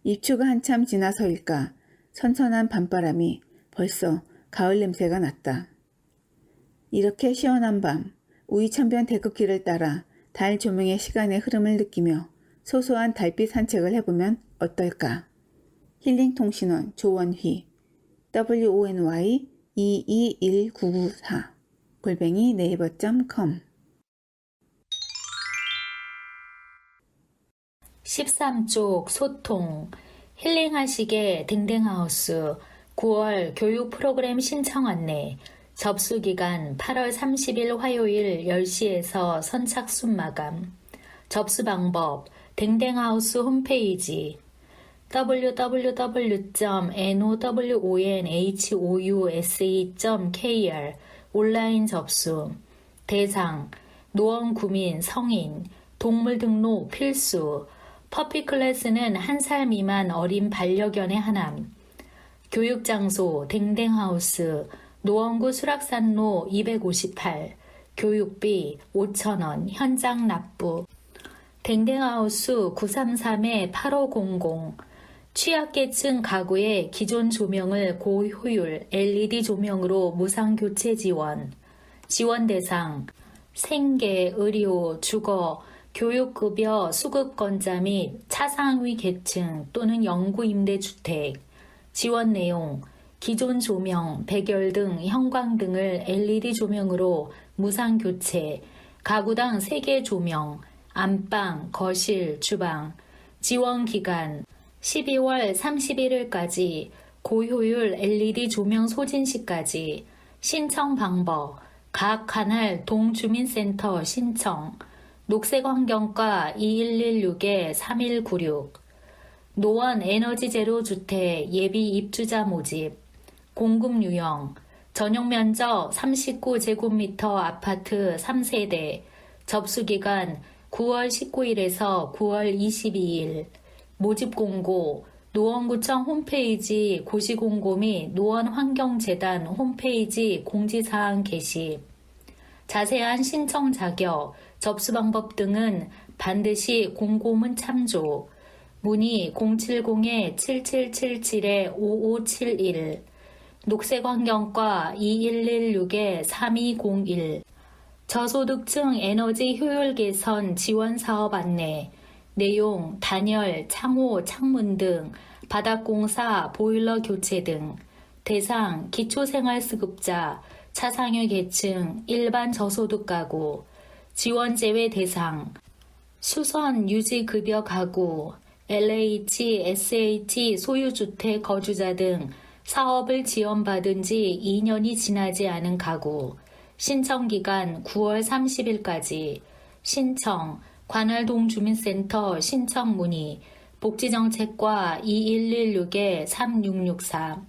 입추가 한참 지나서일까 선선한 밤바람이 벌써 가을 냄새가 났다. 이렇게 시원한 밤 우이천변 대급길을 따라 달 조명의 시간의 흐름을 느끼며 소소한 달빛 산책을 해보면 어떨까? 힐링통신원 조원휘 WONY 221994 @naver.com 13쪽 소통 힐링하시게 댕댕하우스 9월 교육 프로그램 신청 안내 접수기간 8월 30일 화요일 10시에서 선착순 마감 접수 방법 댕댕하우스 홈페이지 www.nowonhouse.kr 온라인 접수 대상 노원구민 성인 동물 등록 필수 퍼피 클래스는 1살 미만 어린 반려견의 하남 교육장소 댕댕하우스 노원구 수락산로 258 교육비 5,000원 현장 납부 댕댕하우스 933-8500 취약계층 가구의 기존 조명을 고효율 LED 조명으로 무상 교체 지원 지원 대상 생계, 의료, 주거, 교육급여 수급권자 및 차상위 계층 또는 영구임대주택 지원 내용 기존 조명, 백열 등 형광등을 LED 조명으로 무상 교체 가구당 3개 조명 안방, 거실, 주방 지원 기간 12월 31일까지 고효율 LED 조명 소진 시까지 신청 방법 각 관할 동주민센터 신청 녹색환경과 2116-3196 노원 에너지제로 주택 예비 입주자 모집 공급 유형 전용 면적 39제곱미터 아파트 3세대 접수기간 9월 19일에서 9월 22일 모집 공고 노원구청 홈페이지 고시공고 및 노원환경재단 홈페이지 공지사항 게시 자세한 신청 자격, 접수 방법 등은 반드시 공고문 참조. 문의 070-7777-5571 녹색환경과 2116-3201 저소득층 에너지 효율 개선 지원 사업 안내 내용 단열, 창호, 창문 등 바닥공사, 보일러 교체 등 대상 기초생활수급자, 차상위 계층, 일반 저소득 가구 지원 제외 대상 수선 유지급여 가구, LH, SH 소유주택 거주자 등 사업을 지원받은 지 2년이 지나지 않은 가구 신청기간 9월 30일까지 신청 관할동 주민센터 신청 문의 복지정책과 2116-3664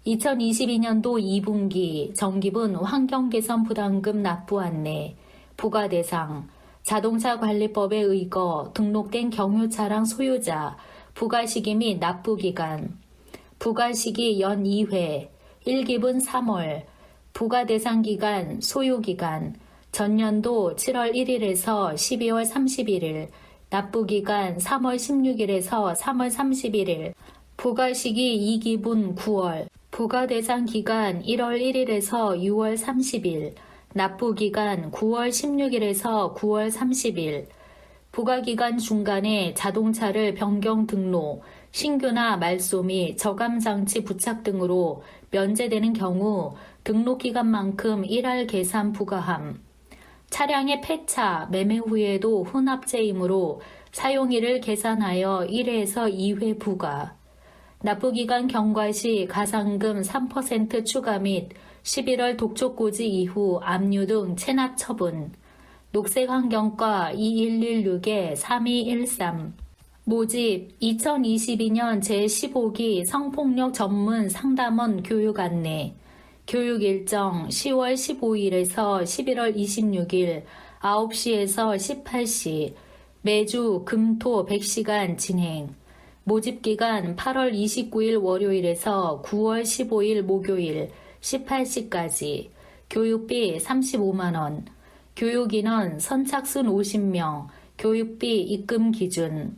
2022년도 2분기 정기분 환경개선 부담금 납부 안내 부과 대상 자동차관리법에 의거 등록된 경유차량 소유자 부가시기 및 납부기간 부가시기 연 2회 1기분 3월 부가대상기간 소요기간 전년도 7월 1일에서 12월 31일 납부기간 3월 16일에서 3월 31일 부가시기 2기분 9월 부가대상기간 1월 1일에서 6월 30일 납부기간 9월 16일에서 9월 30일 부가기간 중간에 자동차를 변경 등록, 신규나 말소 및 저감장치 부착 등으로 면제되는 경우 등록기간만큼 1할 계산 부과함. 차량의 폐차, 매매 후에도 혼합제이므로 사용일을 계산하여 1회에서 2회 부과. 납부기간 경과 시 가상금 3% 추가 및 11월 독촉고지 이후 압류 등 체납 처분. 녹색환경과 2116-3213 모집 2022년 제15기 성폭력 전문 상담원 교육 안내 교육 일정 10월 15일에서 11월 26일 9시에서 18시 매주 금, 토 100시간 진행 모집기간 8월 29일 월요일에서 9월 15일 목요일 18시까지 교육비 35만원 교육인원 선착순 50명 교육비 입금 기준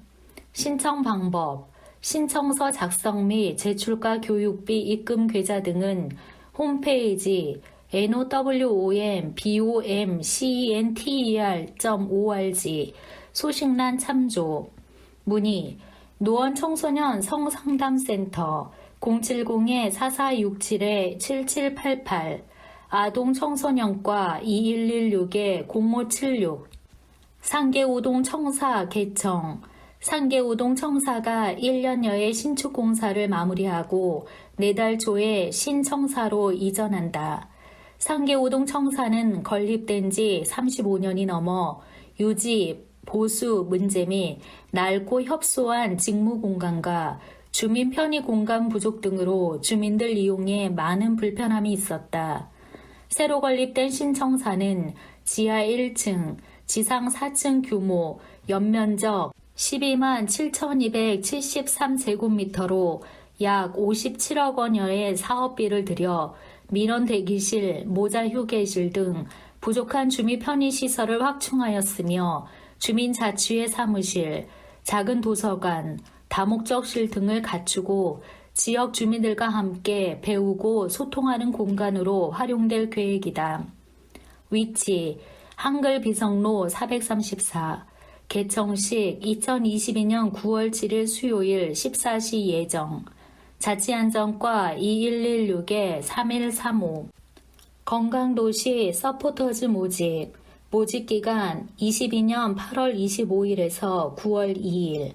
신청 방법 신청서 작성 및 제출과 교육비 입금 계좌 등은 홈페이지 nowombomcenter.org 소식란 참조 문의 노원청소년 성상담센터 070-4467-7788 아동청소년과 2116-0576 상계우동 청사 개청 상계우동 청사가 1년여의 신축공사를 마무리하고 4달 초에 신청사로 이전한다. 상계우동 청사는 건립된 지 35년이 넘어 유지, 보수 문제 및 낡고 협소한 직무공간과 주민 편의 공간 부족 등으로 주민들 이용에 많은 불편함이 있었다. 새로 건립된 신청사는 지하 1층, 지상 4층 규모, 연면적 12만 7,273제곱미터로 약 57억 원여의 사업비를 들여 민원 대기실, 모자 휴게실 등 부족한 주민 편의시설을 확충하였으며 주민자치회 사무실, 작은 도서관, 다목적실 등을 갖추고 지역 주민들과 함께 배우고 소통하는 공간으로 활용될 계획이다. 위치 한글 비성로 434 개청식 2022년 9월 7일 수요일 14시 예정 자치안전과 2116-3135 건강도시 서포터즈 모집 모집기간 22년 8월 25일에서 9월 2일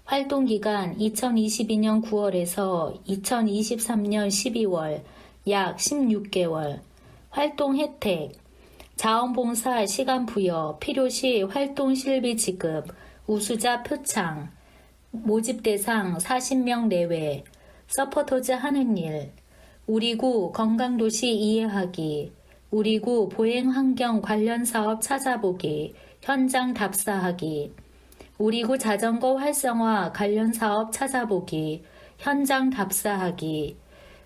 활동기간 2022년 9월에서 2023년 12월 약 16개월 활동 혜택 자원봉사 시간 부여 필요시 활동 실비 지급 우수자 표창 모집 대상 40명 내외 서포터즈 하는 일 우리구 건강도시 이해하기 우리구 보행환경 관련 사업 찾아보기 현장 답사하기 우리구 자전거 활성화 관련 사업 찾아보기, 현장 답사하기,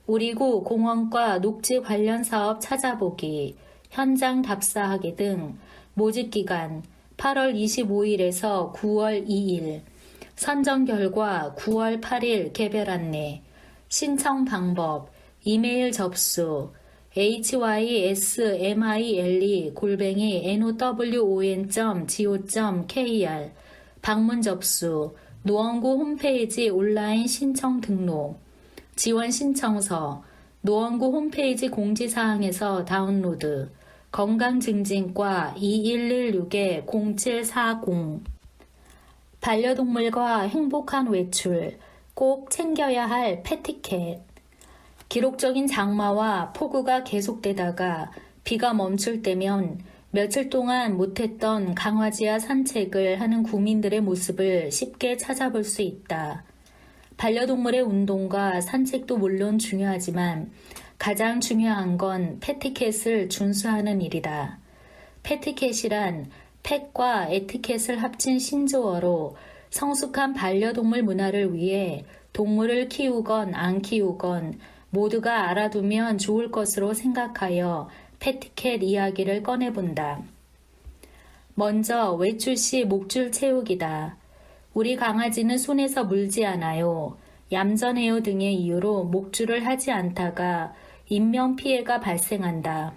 우리구 공원과 녹지 관련 사업 찾아보기, 현장 답사하기 등 모집기간 8월 25일에서 9월 2일, 선정 결과 9월 8일 개별 안내, 신청 방법, 이메일 접수, hysmile@nowon.go.kr, 방문 접수, 노원구 홈페이지 온라인 신청 등록, 지원 신청서, 노원구 홈페이지 공지사항에서 다운로드, 건강증진과 2116-0740. 반려동물과 행복한 외출, 꼭 챙겨야 할 패티캣. 기록적인 장마와 폭우가 계속되다가 비가 멈출 때면 며칠 동안 못했던 강아지와 산책을 하는 구민들의 모습을 쉽게 찾아볼 수 있다. 반려동물의 운동과 산책도 물론 중요하지만 가장 중요한 건 패티켓을 준수하는 일이다. 패티켓이란 펫과 에티켓을 합친 신조어로 성숙한 반려동물 문화를 위해 동물을 키우건 안 키우건 모두가 알아두면 좋을 것으로 생각하여 패티켓 이야기를 꺼내본다. 먼저 외출 시 목줄 채우기다. 우리 강아지는 손에서 물지 않아요, 얌전해요 등의 이유로 목줄을 하지 않다가 인명피해가 발생한다.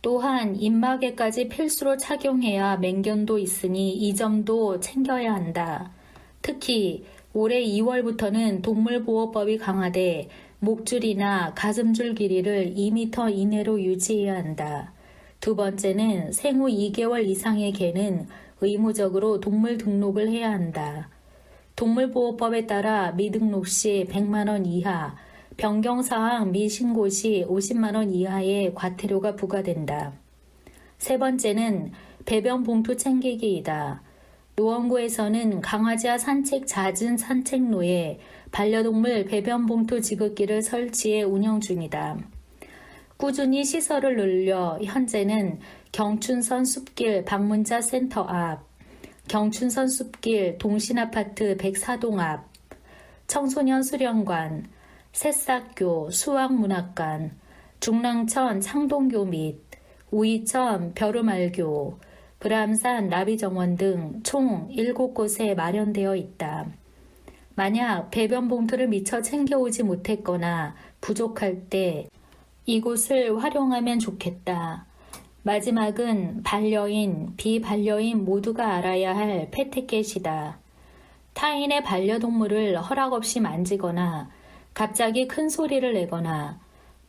또한 입마개까지 필수로 착용해야 맹견도 있으니 이 점도 챙겨야 한다. 특히 올해 2월부터는 동물보호법이 강화돼 목줄이나 가슴줄 길이를 2m 이내로 유지해야 한다. 두 번째는 생후 2개월 이상의 개는 의무적으로 동물 등록을 해야 한다. 동물보호법에 따라 미등록 시 100만 원 이하, 변경사항 미신고 시 50만 원 이하의 과태료가 부과된다. 세 번째는 배변 봉투 챙기기이다. 노원구에서는 강아지와 산책 잦은 산책로에 반려동물 배변 봉투 지급기를 설치해 운영 중이다. 꾸준히 시설을 늘려 현재는 경춘선 숲길 방문자 센터 앞, 경춘선 숲길 동신아파트 104동 앞, 청소년 수련관, 새싹교 수학문학관, 중랑천 창동교 및 우이천 벼르말교, 브람산 나비정원 등 총 7곳에 마련되어 있다. 만약 배변 봉투를 미처 챙겨오지 못했거나 부족할 때 이곳을 활용하면 좋겠다. 마지막은 반려인, 비반려인 모두가 알아야 할 패티켓이다. 타인의 반려동물을 허락 없이 만지거나 갑자기 큰 소리를 내거나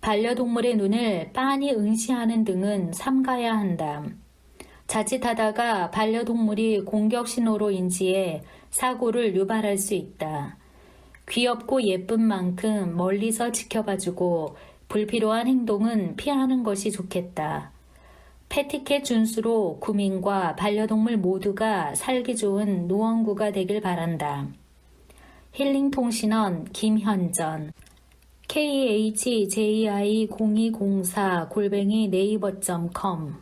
반려동물의 눈을 빤히 응시하는 등은 삼가야 한다. 자칫하다가 반려동물이 공격 신호로 인지해 사고를 유발할 수 있다. 귀엽고 예쁜 만큼 멀리서 지켜봐주고 불필요한 행동은 피하는 것이 좋겠다. 패티켓 준수로 구민과 반려동물 모두가 살기 좋은 노원구가 되길 바란다. 힐링통신원 김현전 khji0204@naver.com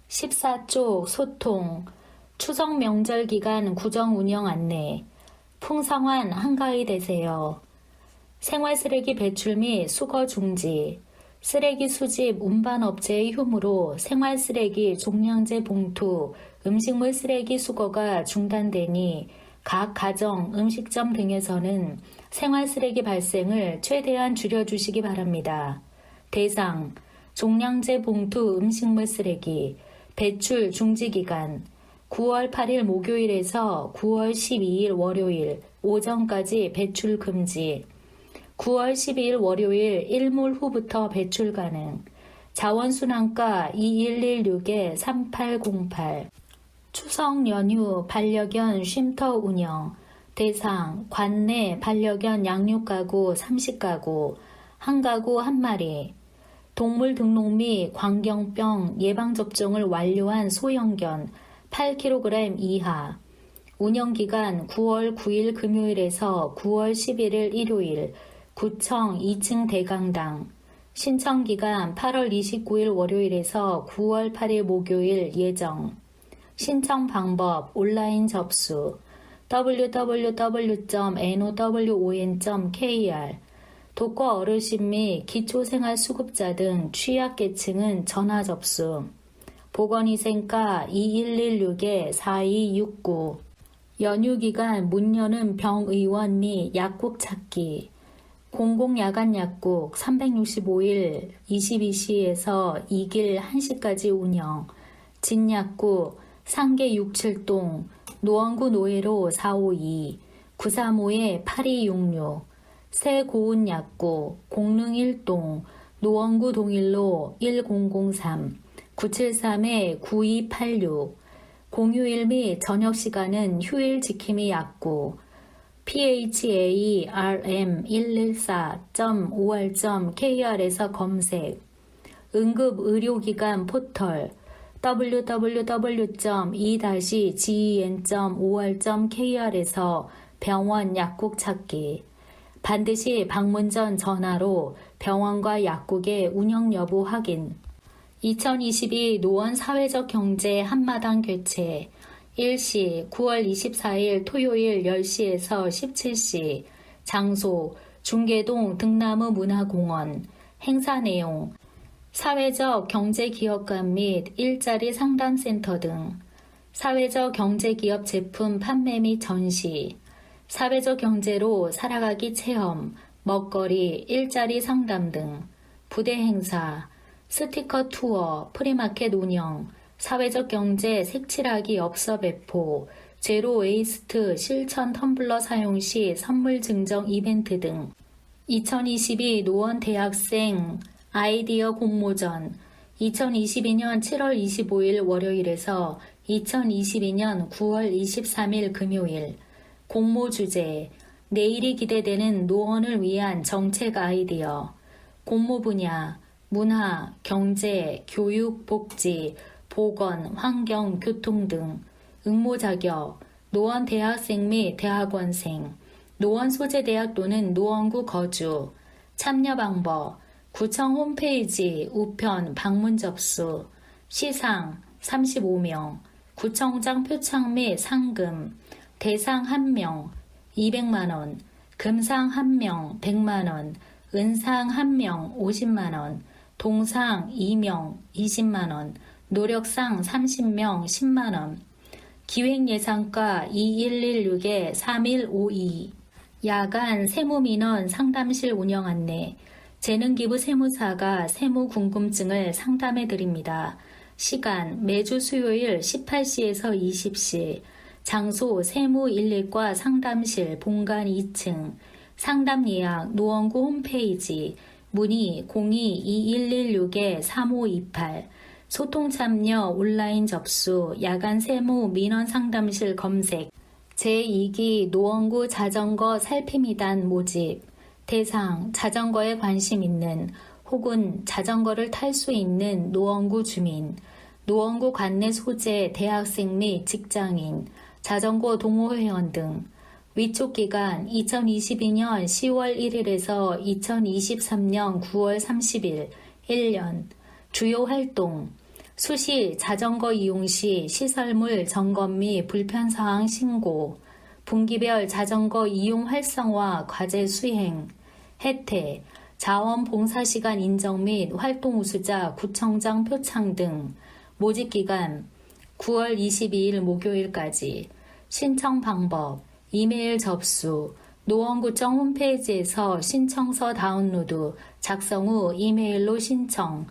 14쪽 소통 추석 명절 기간 구정 운영 안내 풍성한 한가위 되세요. 생활쓰레기 배출 및 수거 중지 쓰레기 수집 운반 업체의 휴무로 생활쓰레기 종량제 봉투 음식물 쓰레기 수거가 중단되니 각 가정 음식점 등에서는 생활쓰레기 발생을 최대한 줄여주시기 바랍니다. 대상 종량제 봉투 음식물 쓰레기 배출 중지기간 9월 8일 목요일에서 9월 12일 월요일 오전까지 배출 금지 9월 12일 월요일 일몰 후부터 배출 가능 자원순환가 2116-3808 추석 연휴 반려견 쉼터 운영 대상 관내 반려견 양육가구 30가구 1가구 1마리 동물 등록 및 광견병 예방접종을 완료한 소형견 8kg 이하 운영기간 9월 9일 금요일에서 9월 11일 일요일 구청 2층 대강당 신청기간 8월 29일 월요일에서 9월 8일 목요일 예정 신청 방법 온라인 접수 www.nowon.kr 독거 어르신 및 기초생활수급자 등 취약계층은 전화 접수 보건위생과 2116-4269 연휴기간 문 여는 병의원 및 약국 찾기 공공야간약국 365일 22시에서 2길 1시까지 운영 진약국 상계 67동 노원구 노회로 452 935-8266 새고운약국 공릉 1동 노원구 동일로 1003 973-9286 공휴일 및 저녁시간은 휴일 지킴이 약국 pharm114.5r.kr에서 검색 응급의료기관 포털 www.e-gen.or.kr에서 병원 약국 찾기 반드시 방문 전 전화로 병원과 약국의 운영 여부 확인 2022 노원 사회적 경제 한마당 개최 일시 9월 24일 토요일 10시에서 17시 장소 중계동 등나무 문화공원 행사 내용 사회적 경제기업관 및 일자리 상담센터 등 사회적 경제기업 제품 판매 및 전시 사회적 경제로 살아가기 체험 먹거리 일자리 상담 등 부대 행사 스티커 투어 프리마켓 운영 사회적 경제 색칠하기 엽서 배포, 제로 웨이스트 실천 텀블러 사용 시 선물 증정 이벤트 등 2022 노원 대학생 아이디어 공모전 2022년 7월 25일 월요일에서 2022년 9월 23일 금요일 공모 주제 내일이 기대되는 노원을 위한 정책 아이디어 공모 분야 문화, 경제, 교육, 복지 보건, 환경, 교통 등 응모 자격, 노원 대학생 및 대학원생, 노원 소재대학 또는 노원구 거주, 참여 방법, 구청 홈페이지 우편 방문 접수, 시상 35명, 구청장 표창 및 상금, 대상 1명 200만원, 금상 1명 100만원, 은상 1명 50만원, 동상 2명 20만원, 노력상 30명 10만원, 기획예산과 2116-3152, 야간 세무민원 상담실 운영 안내, 재능기부 세무사가 세무 궁금증을 상담해드립니다. 시간 매주 수요일 18시에서 20시, 장소 세무 11과 상담실 본관 2층, 상담 예약 노원구 홈페이지, 문의 02-2116-3528, 소통 참여 온라인 접수 야간 세무 민원 상담실 검색 제2기 노원구 자전거 살피미단 모집 대상 자전거에 관심 있는 혹은 자전거를 탈 수 있는 노원구 주민 노원구 관내 소재 대학생 및 직장인 자전거 동호회원 등 위촉 기간 2022년 10월 1일에서 2023년 9월 30일 1년 주요 활동 수시 자전거 이용 시 시설물 점검 및 불편사항 신고 분기별 자전거 이용 활성화 과제 수행 혜택 자원봉사시간 인정 및 활동 우수자 구청장 표창 등 모집기간 9월 22일 목요일까지 신청 방법 이메일 접수 노원구청 홈페이지에서 신청서 다운로드 작성 후 이메일로 신청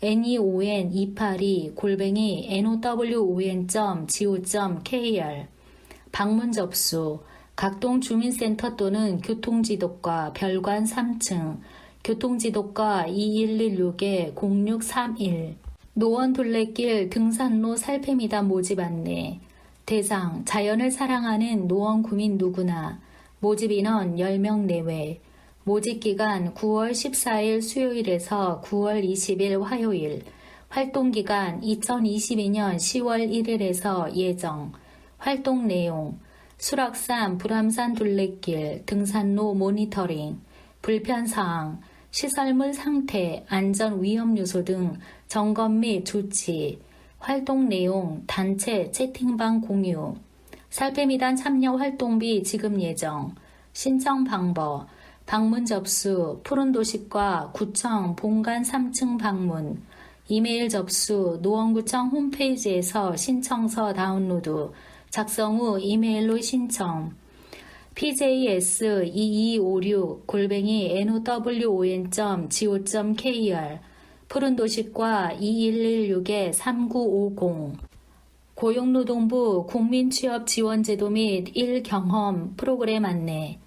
neon282@nowon.go.kr 방문 접수 각동 주민센터 또는 교통지도과 별관 3층 교통지도과 2116-0631 노원 둘레길 등산로 살피미단 모집 안내 대상 자연을 사랑하는 노원 구민 누구나 모집 인원 10명 내외 모집기간 9월 14일 수요일에서 9월 20일 화요일 활동기간 2022년 10월 1일에서 예정 활동 내용 수락산 불암산 둘레길 등산로 모니터링 불편사항 시설물 상태 안전 위험 요소 등 점검 및 조치 활동 내용 단체 채팅방 공유 살피미단 참여 활동비 지급 예정 신청 방법 방문 접수 푸른도시과 구청 본관 3층 방문 이메일 접수, 노원구청 홈페이지에서 신청서 다운로드, 작성 후 이메일로 신청. pjs2256@nowon.go.kr 푸른도시과 2116-3950 고용노동부 국민취업지원제도 및 1경험 프로그램 안내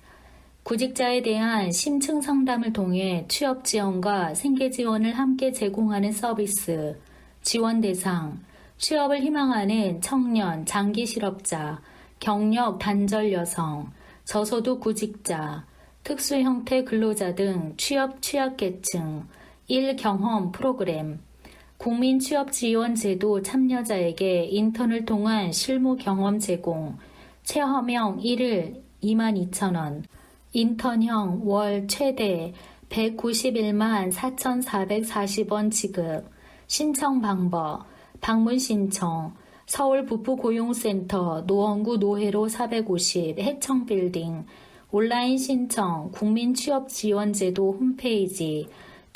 구직자에 대한 심층 상담을 통해 취업 지원과 생계 지원을 함께 제공하는 서비스 지원 대상 취업을 희망하는 청년, 장기 실업자, 경력 단절 여성, 저소득 구직자, 특수 형태 근로자 등 취업 취약계층 1경험 프로그램 국민취업지원제도 참여자에게 인턴을 통한 실무 경험 제공 체험형 1일 22,000원 인턴형 월 최대 191만 4,440원 지급 신청 방법 방문 신청 서울 부부고용센터 노원구 노회로 450 해청빌딩 온라인 신청 국민취업지원제도 홈페이지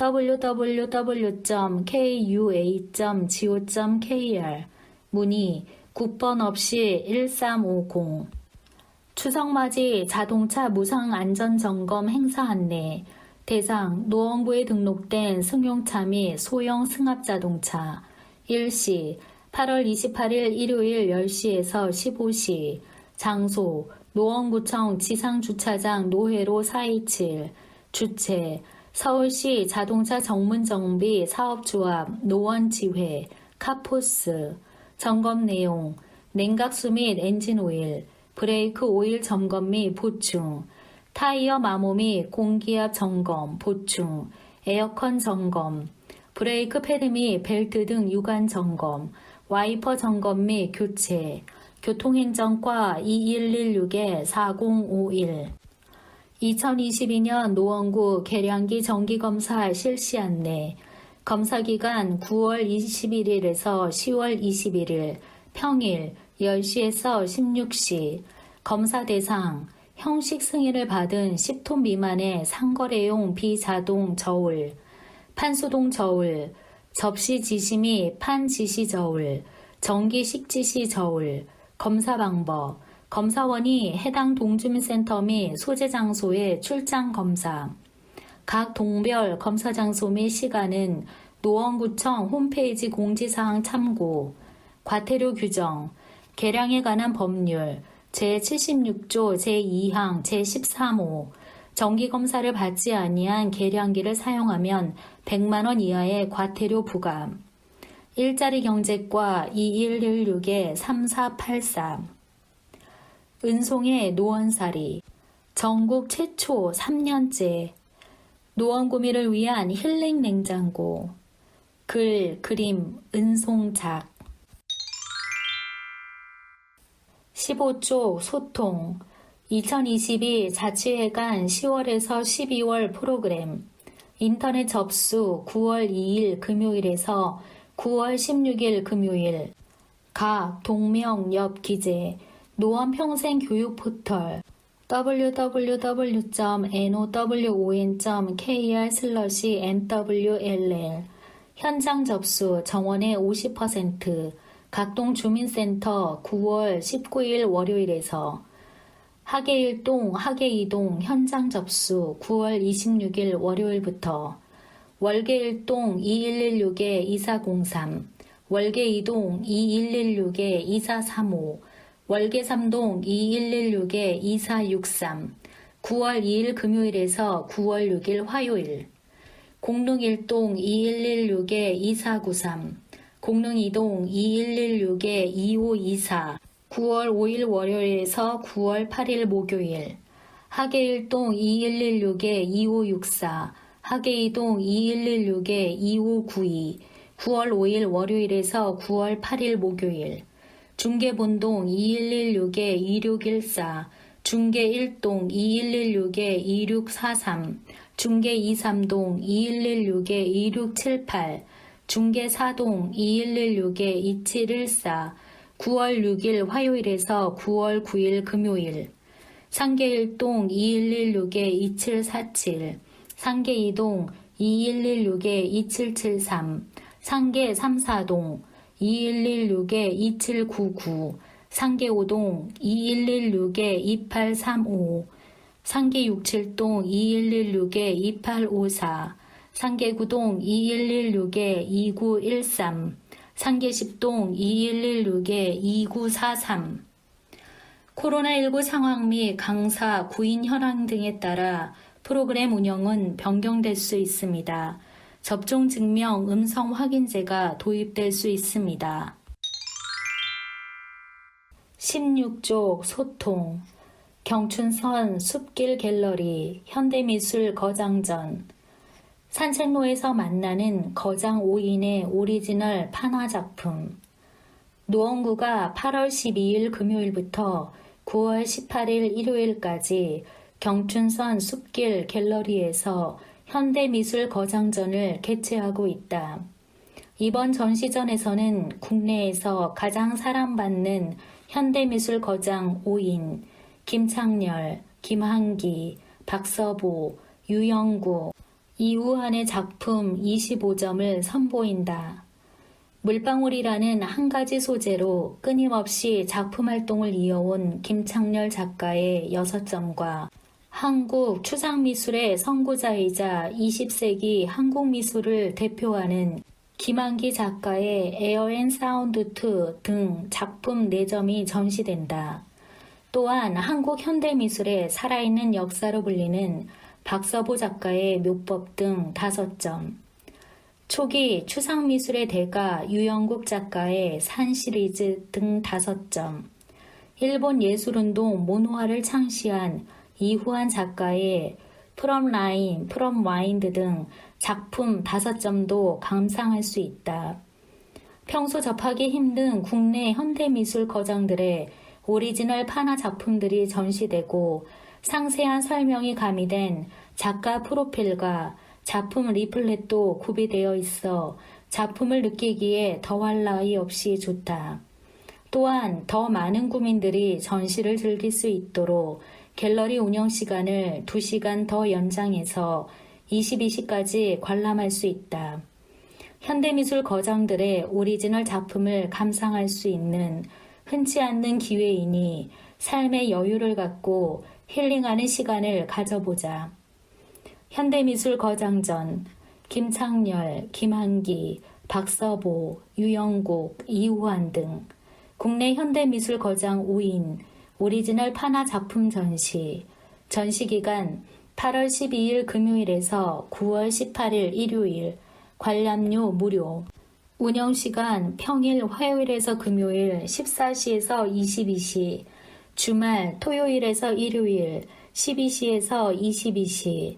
www.kua.go.kr 문의 국번 없이 1350 추석맞이 자동차 무상안전점검 행사 안내 대상 노원구에 등록된 승용차 및 소형 승합자동차 일시 8월 28일 일요일 10시에서 15시 장소 노원구청 지상주차장 노회로 427 주체 서울시 자동차 정문정비 사업조합 노원지회 카포스 점검 내용 냉각수 및 엔진오일 브레이크 오일 점검 및 보충 타이어 마모 및 공기압 점검 보충 에어컨 점검 브레이크 패드 및 벨트 등 유관 점검 와이퍼 점검 및 교체 교통행정과 2116-4051 2022년 노원구 계량기 정기검사 실시 안내 검사기간 9월 21일에서 10월 21일 평일 10시에서 16시 검사 대상 형식 승인을 받은 10톤 미만의 상거래용 비자동 저울 판수동 저울 접시 지시 및 판 지시 저울 전기 식지시 저울 검사 방법 검사원이 해당 동주민센터 및 소재 장소에 출장 검사 각 동별 검사 장소 및 시간은 노원구청 홈페이지 공지사항 참고 과태료 규정 계량에 관한 법률 제76조 제2항 제13호 정기검사를 받지 아니한 계량기를 사용하면 100만원 이하의 과태료 부과 일자리 경제과 2116-3483 은송의 노원살이 전국 최초 3년째 노원구미를 위한 힐링 냉장고 글, 그림, 은송작 15조 소통 2022 자치회관 10월에서 12월 프로그램 인터넷 접수 9월 2일 금요일에서 9월 16일 금요일 각 동명 옆 기재 노원평생교육 포털 www.nowon.kr/nwl 현장 접수 정원의 50% 각동 주민센터 9월 19일 월요일에서 하계일동 하계이동 현장 접수 9월 26일 월요일부터 월계일동 2116-2403 월계이동 2116-2435 월계삼동 2116-2463 9월 2일 금요일에서 9월 6일 화요일 공릉일동 2116-2493 공릉이동 2116-2524 9월 5일 월요일에서 9월 8일 목요일 하계일동 2116-2564 하계이동 2116-2592 9월 5일 월요일에서 9월 8일 목요일 중계본동 2116-2614 중계1동 2116-2643 중계23동 2116-2678 중계4동 2116-2714 9월 6일 화요일에서 9월 9일 금요일 상계일동 2116-2747 상계이동 2116-2773 상계 3사동 2116-2799, 상계 5동 2116-2835, 상계 67동 2116-2854, 상계 9동 2116-2913, 상계 10동 2116-2943. 코로나19 상황 및 강사, 구인 현황 등에 따라 프로그램 운영은 변경될 수 있습니다. 접종 증명 음성 확인제가 도입될 수 있습니다. 16쪽 소통, 경춘선 숲길 갤러리, 현대미술 거장전, 산책로에서 만나는 거장 5인의 오리지널 판화 작품. 노원구가 8월 12일 금요일부터 9월 18일 일요일까지 경춘선 숲길 갤러리에서 현대미술 거장전을 개최하고 있다. 이번 전시전에서는 국내에서 가장 사랑받는 현대미술 거장 5인 김창렬, 김한기, 박서보, 유영구, 이우환의 작품 25점을 선보인다. 물방울이라는 한 가지 소재로 끊임없이 작품 활동을 이어온 김창렬 작가의 6점과 한국 추상미술의 선구자이자 20세기 한국미술을 대표하는 김한기 작가의 에어 앤 사운드 2 등 작품 4점이 전시된다. 또한 한국 현대미술의 살아있는 역사로 불리는 박서보 작가의 묘법 등 5점, 초기 추상미술의 대가 유영국 작가의 산 시리즈 등 5점, 일본 예술운동 모노화를 창시한 이후한 작가의 프롬 라인, 프롬 와인드 등 작품 5점도 감상할 수 있다. 평소 접하기 힘든 국내 현대미술 거장들의 오리지널 판화 작품들이 전시되고 상세한 설명이 가미된 작가 프로필과 작품 리플렛도 구비되어 있어 작품을 느끼기에 더할 나위 없이 좋다. 또한 더 많은 구민들이 전시를 즐길 수 있도록 갤러리 운영 시간을 2시간 더 연장해서 22시까지 관람할 수 있다. 현대미술 거장들의 오리지널 작품을 감상할 수 있는 흔치 않는 기회이니 삶의 여유를 갖고 힐링하는 시간을 가져보자. 현대미술 거장전, 김창렬, 김한기, 박서보, 유영국, 이우환 등 국내 현대미술 거장 5인 오리지널 판화 작품 전시, 전시기간 8월 12일 금요일에서 9월 18일 일요일, 관람료 무료, 운영시간 평일 화요일에서 금요일 14시에서 22시, 주말 토요일에서 일요일 12시에서 22시,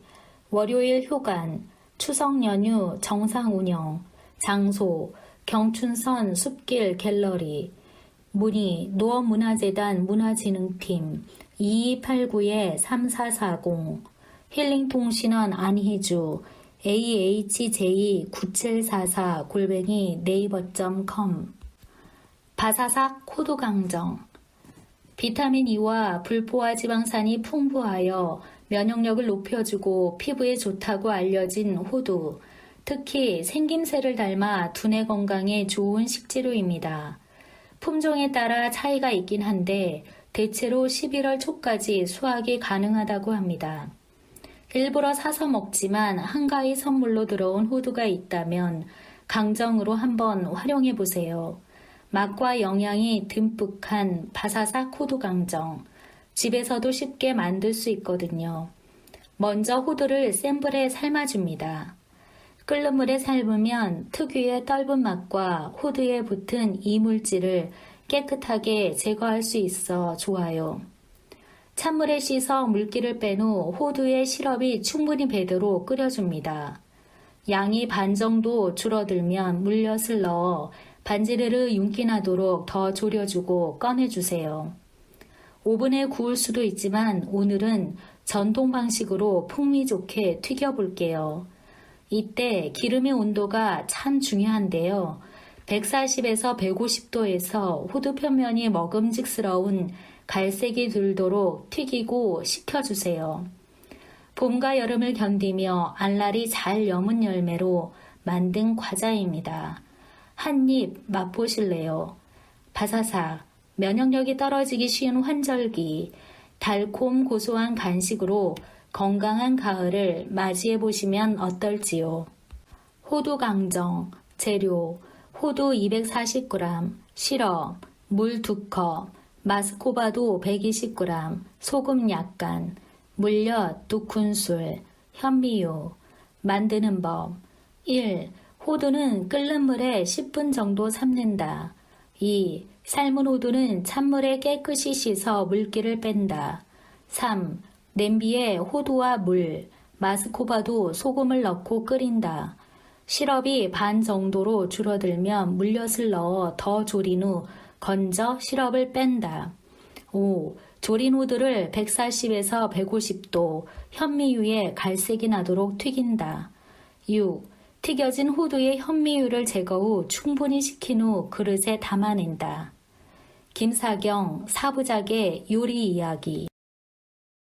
월요일 휴관, 추석 연휴 정상 운영, 장소, 경춘선 숲길 갤러리, 문의 노원문화재단 문화진흥팀 2289-3440, 힐링통신원 안희주 ahj9744@naver.com. 바사삭 호두강정, 비타민 E와 불포화 지방산이 풍부하여 면역력을 높여주고 피부에 좋다고 알려진 호두, 특히 생김새를 닮아 두뇌 건강에 좋은 식재료입니다. 품종에 따라 차이가 있긴 한데 대체로 11월 초까지 수확이 가능하다고 합니다. 일부러 사서 먹지만 한가히 선물로 들어온 호두가 있다면 강정으로 한번 활용해 보세요. 맛과 영양이 듬뿍한 바사삭 호두 강정, 집에서도 쉽게 만들 수 있거든요. 먼저 호두를 센 불에 삶아줍니다. 끓는 물에 삶으면 특유의 떫은 맛과 호두에 붙은 이물질을 깨끗하게 제거할 수 있어 좋아요. 찬물에 씻어 물기를 뺀 후 호두에 시럽이 충분히 배도록 끓여줍니다. 양이 반 정도 줄어들면 물엿을 넣어 반지르르 윤기 나도록 더 졸여주고 꺼내주세요. 오븐에 구울 수도 있지만 오늘은 전통 방식으로 풍미 좋게 튀겨볼게요. 이때 기름의 온도가 참 중요한데요. 140에서 150도에서 호두 표면이 먹음직스러운 갈색이 들도록 튀기고 식혀주세요. 봄과 여름을 견디며 알알이 잘 여문 열매로 만든 과자입니다. 한 입 맛보실래요? 바사삭, 면역력이 떨어지기 쉬운 환절기, 달콤 고소한 간식으로 건강한 가을을 맞이해 보시면 어떨지요. 호두 강정, 재료, 호두 240g, 시럽, 물 2컵, 마스코바도 120g, 소금 약간, 물엿 2큰술, 현미유. 만드는 법. 1. 호두는 끓는 물에 10분 정도 삶는다. 2. 삶은 호두는 찬물에 깨끗이 씻어 물기를 뺀다. 3. 냄비에 호두와 물, 마스코바도 소금을 넣고 끓인다. 시럽이 반 정도로 줄어들면 물엿을 넣어 더 졸인 후 건져 시럽을 뺀다. 5. 졸인 호두를 140에서 150도 현미유에 갈색이 나도록 튀긴다. 6. 튀겨진 호두의 현미유를 제거 후 충분히 식힌 후 그릇에 담아낸다. 김사경 사부작의 요리 이야기.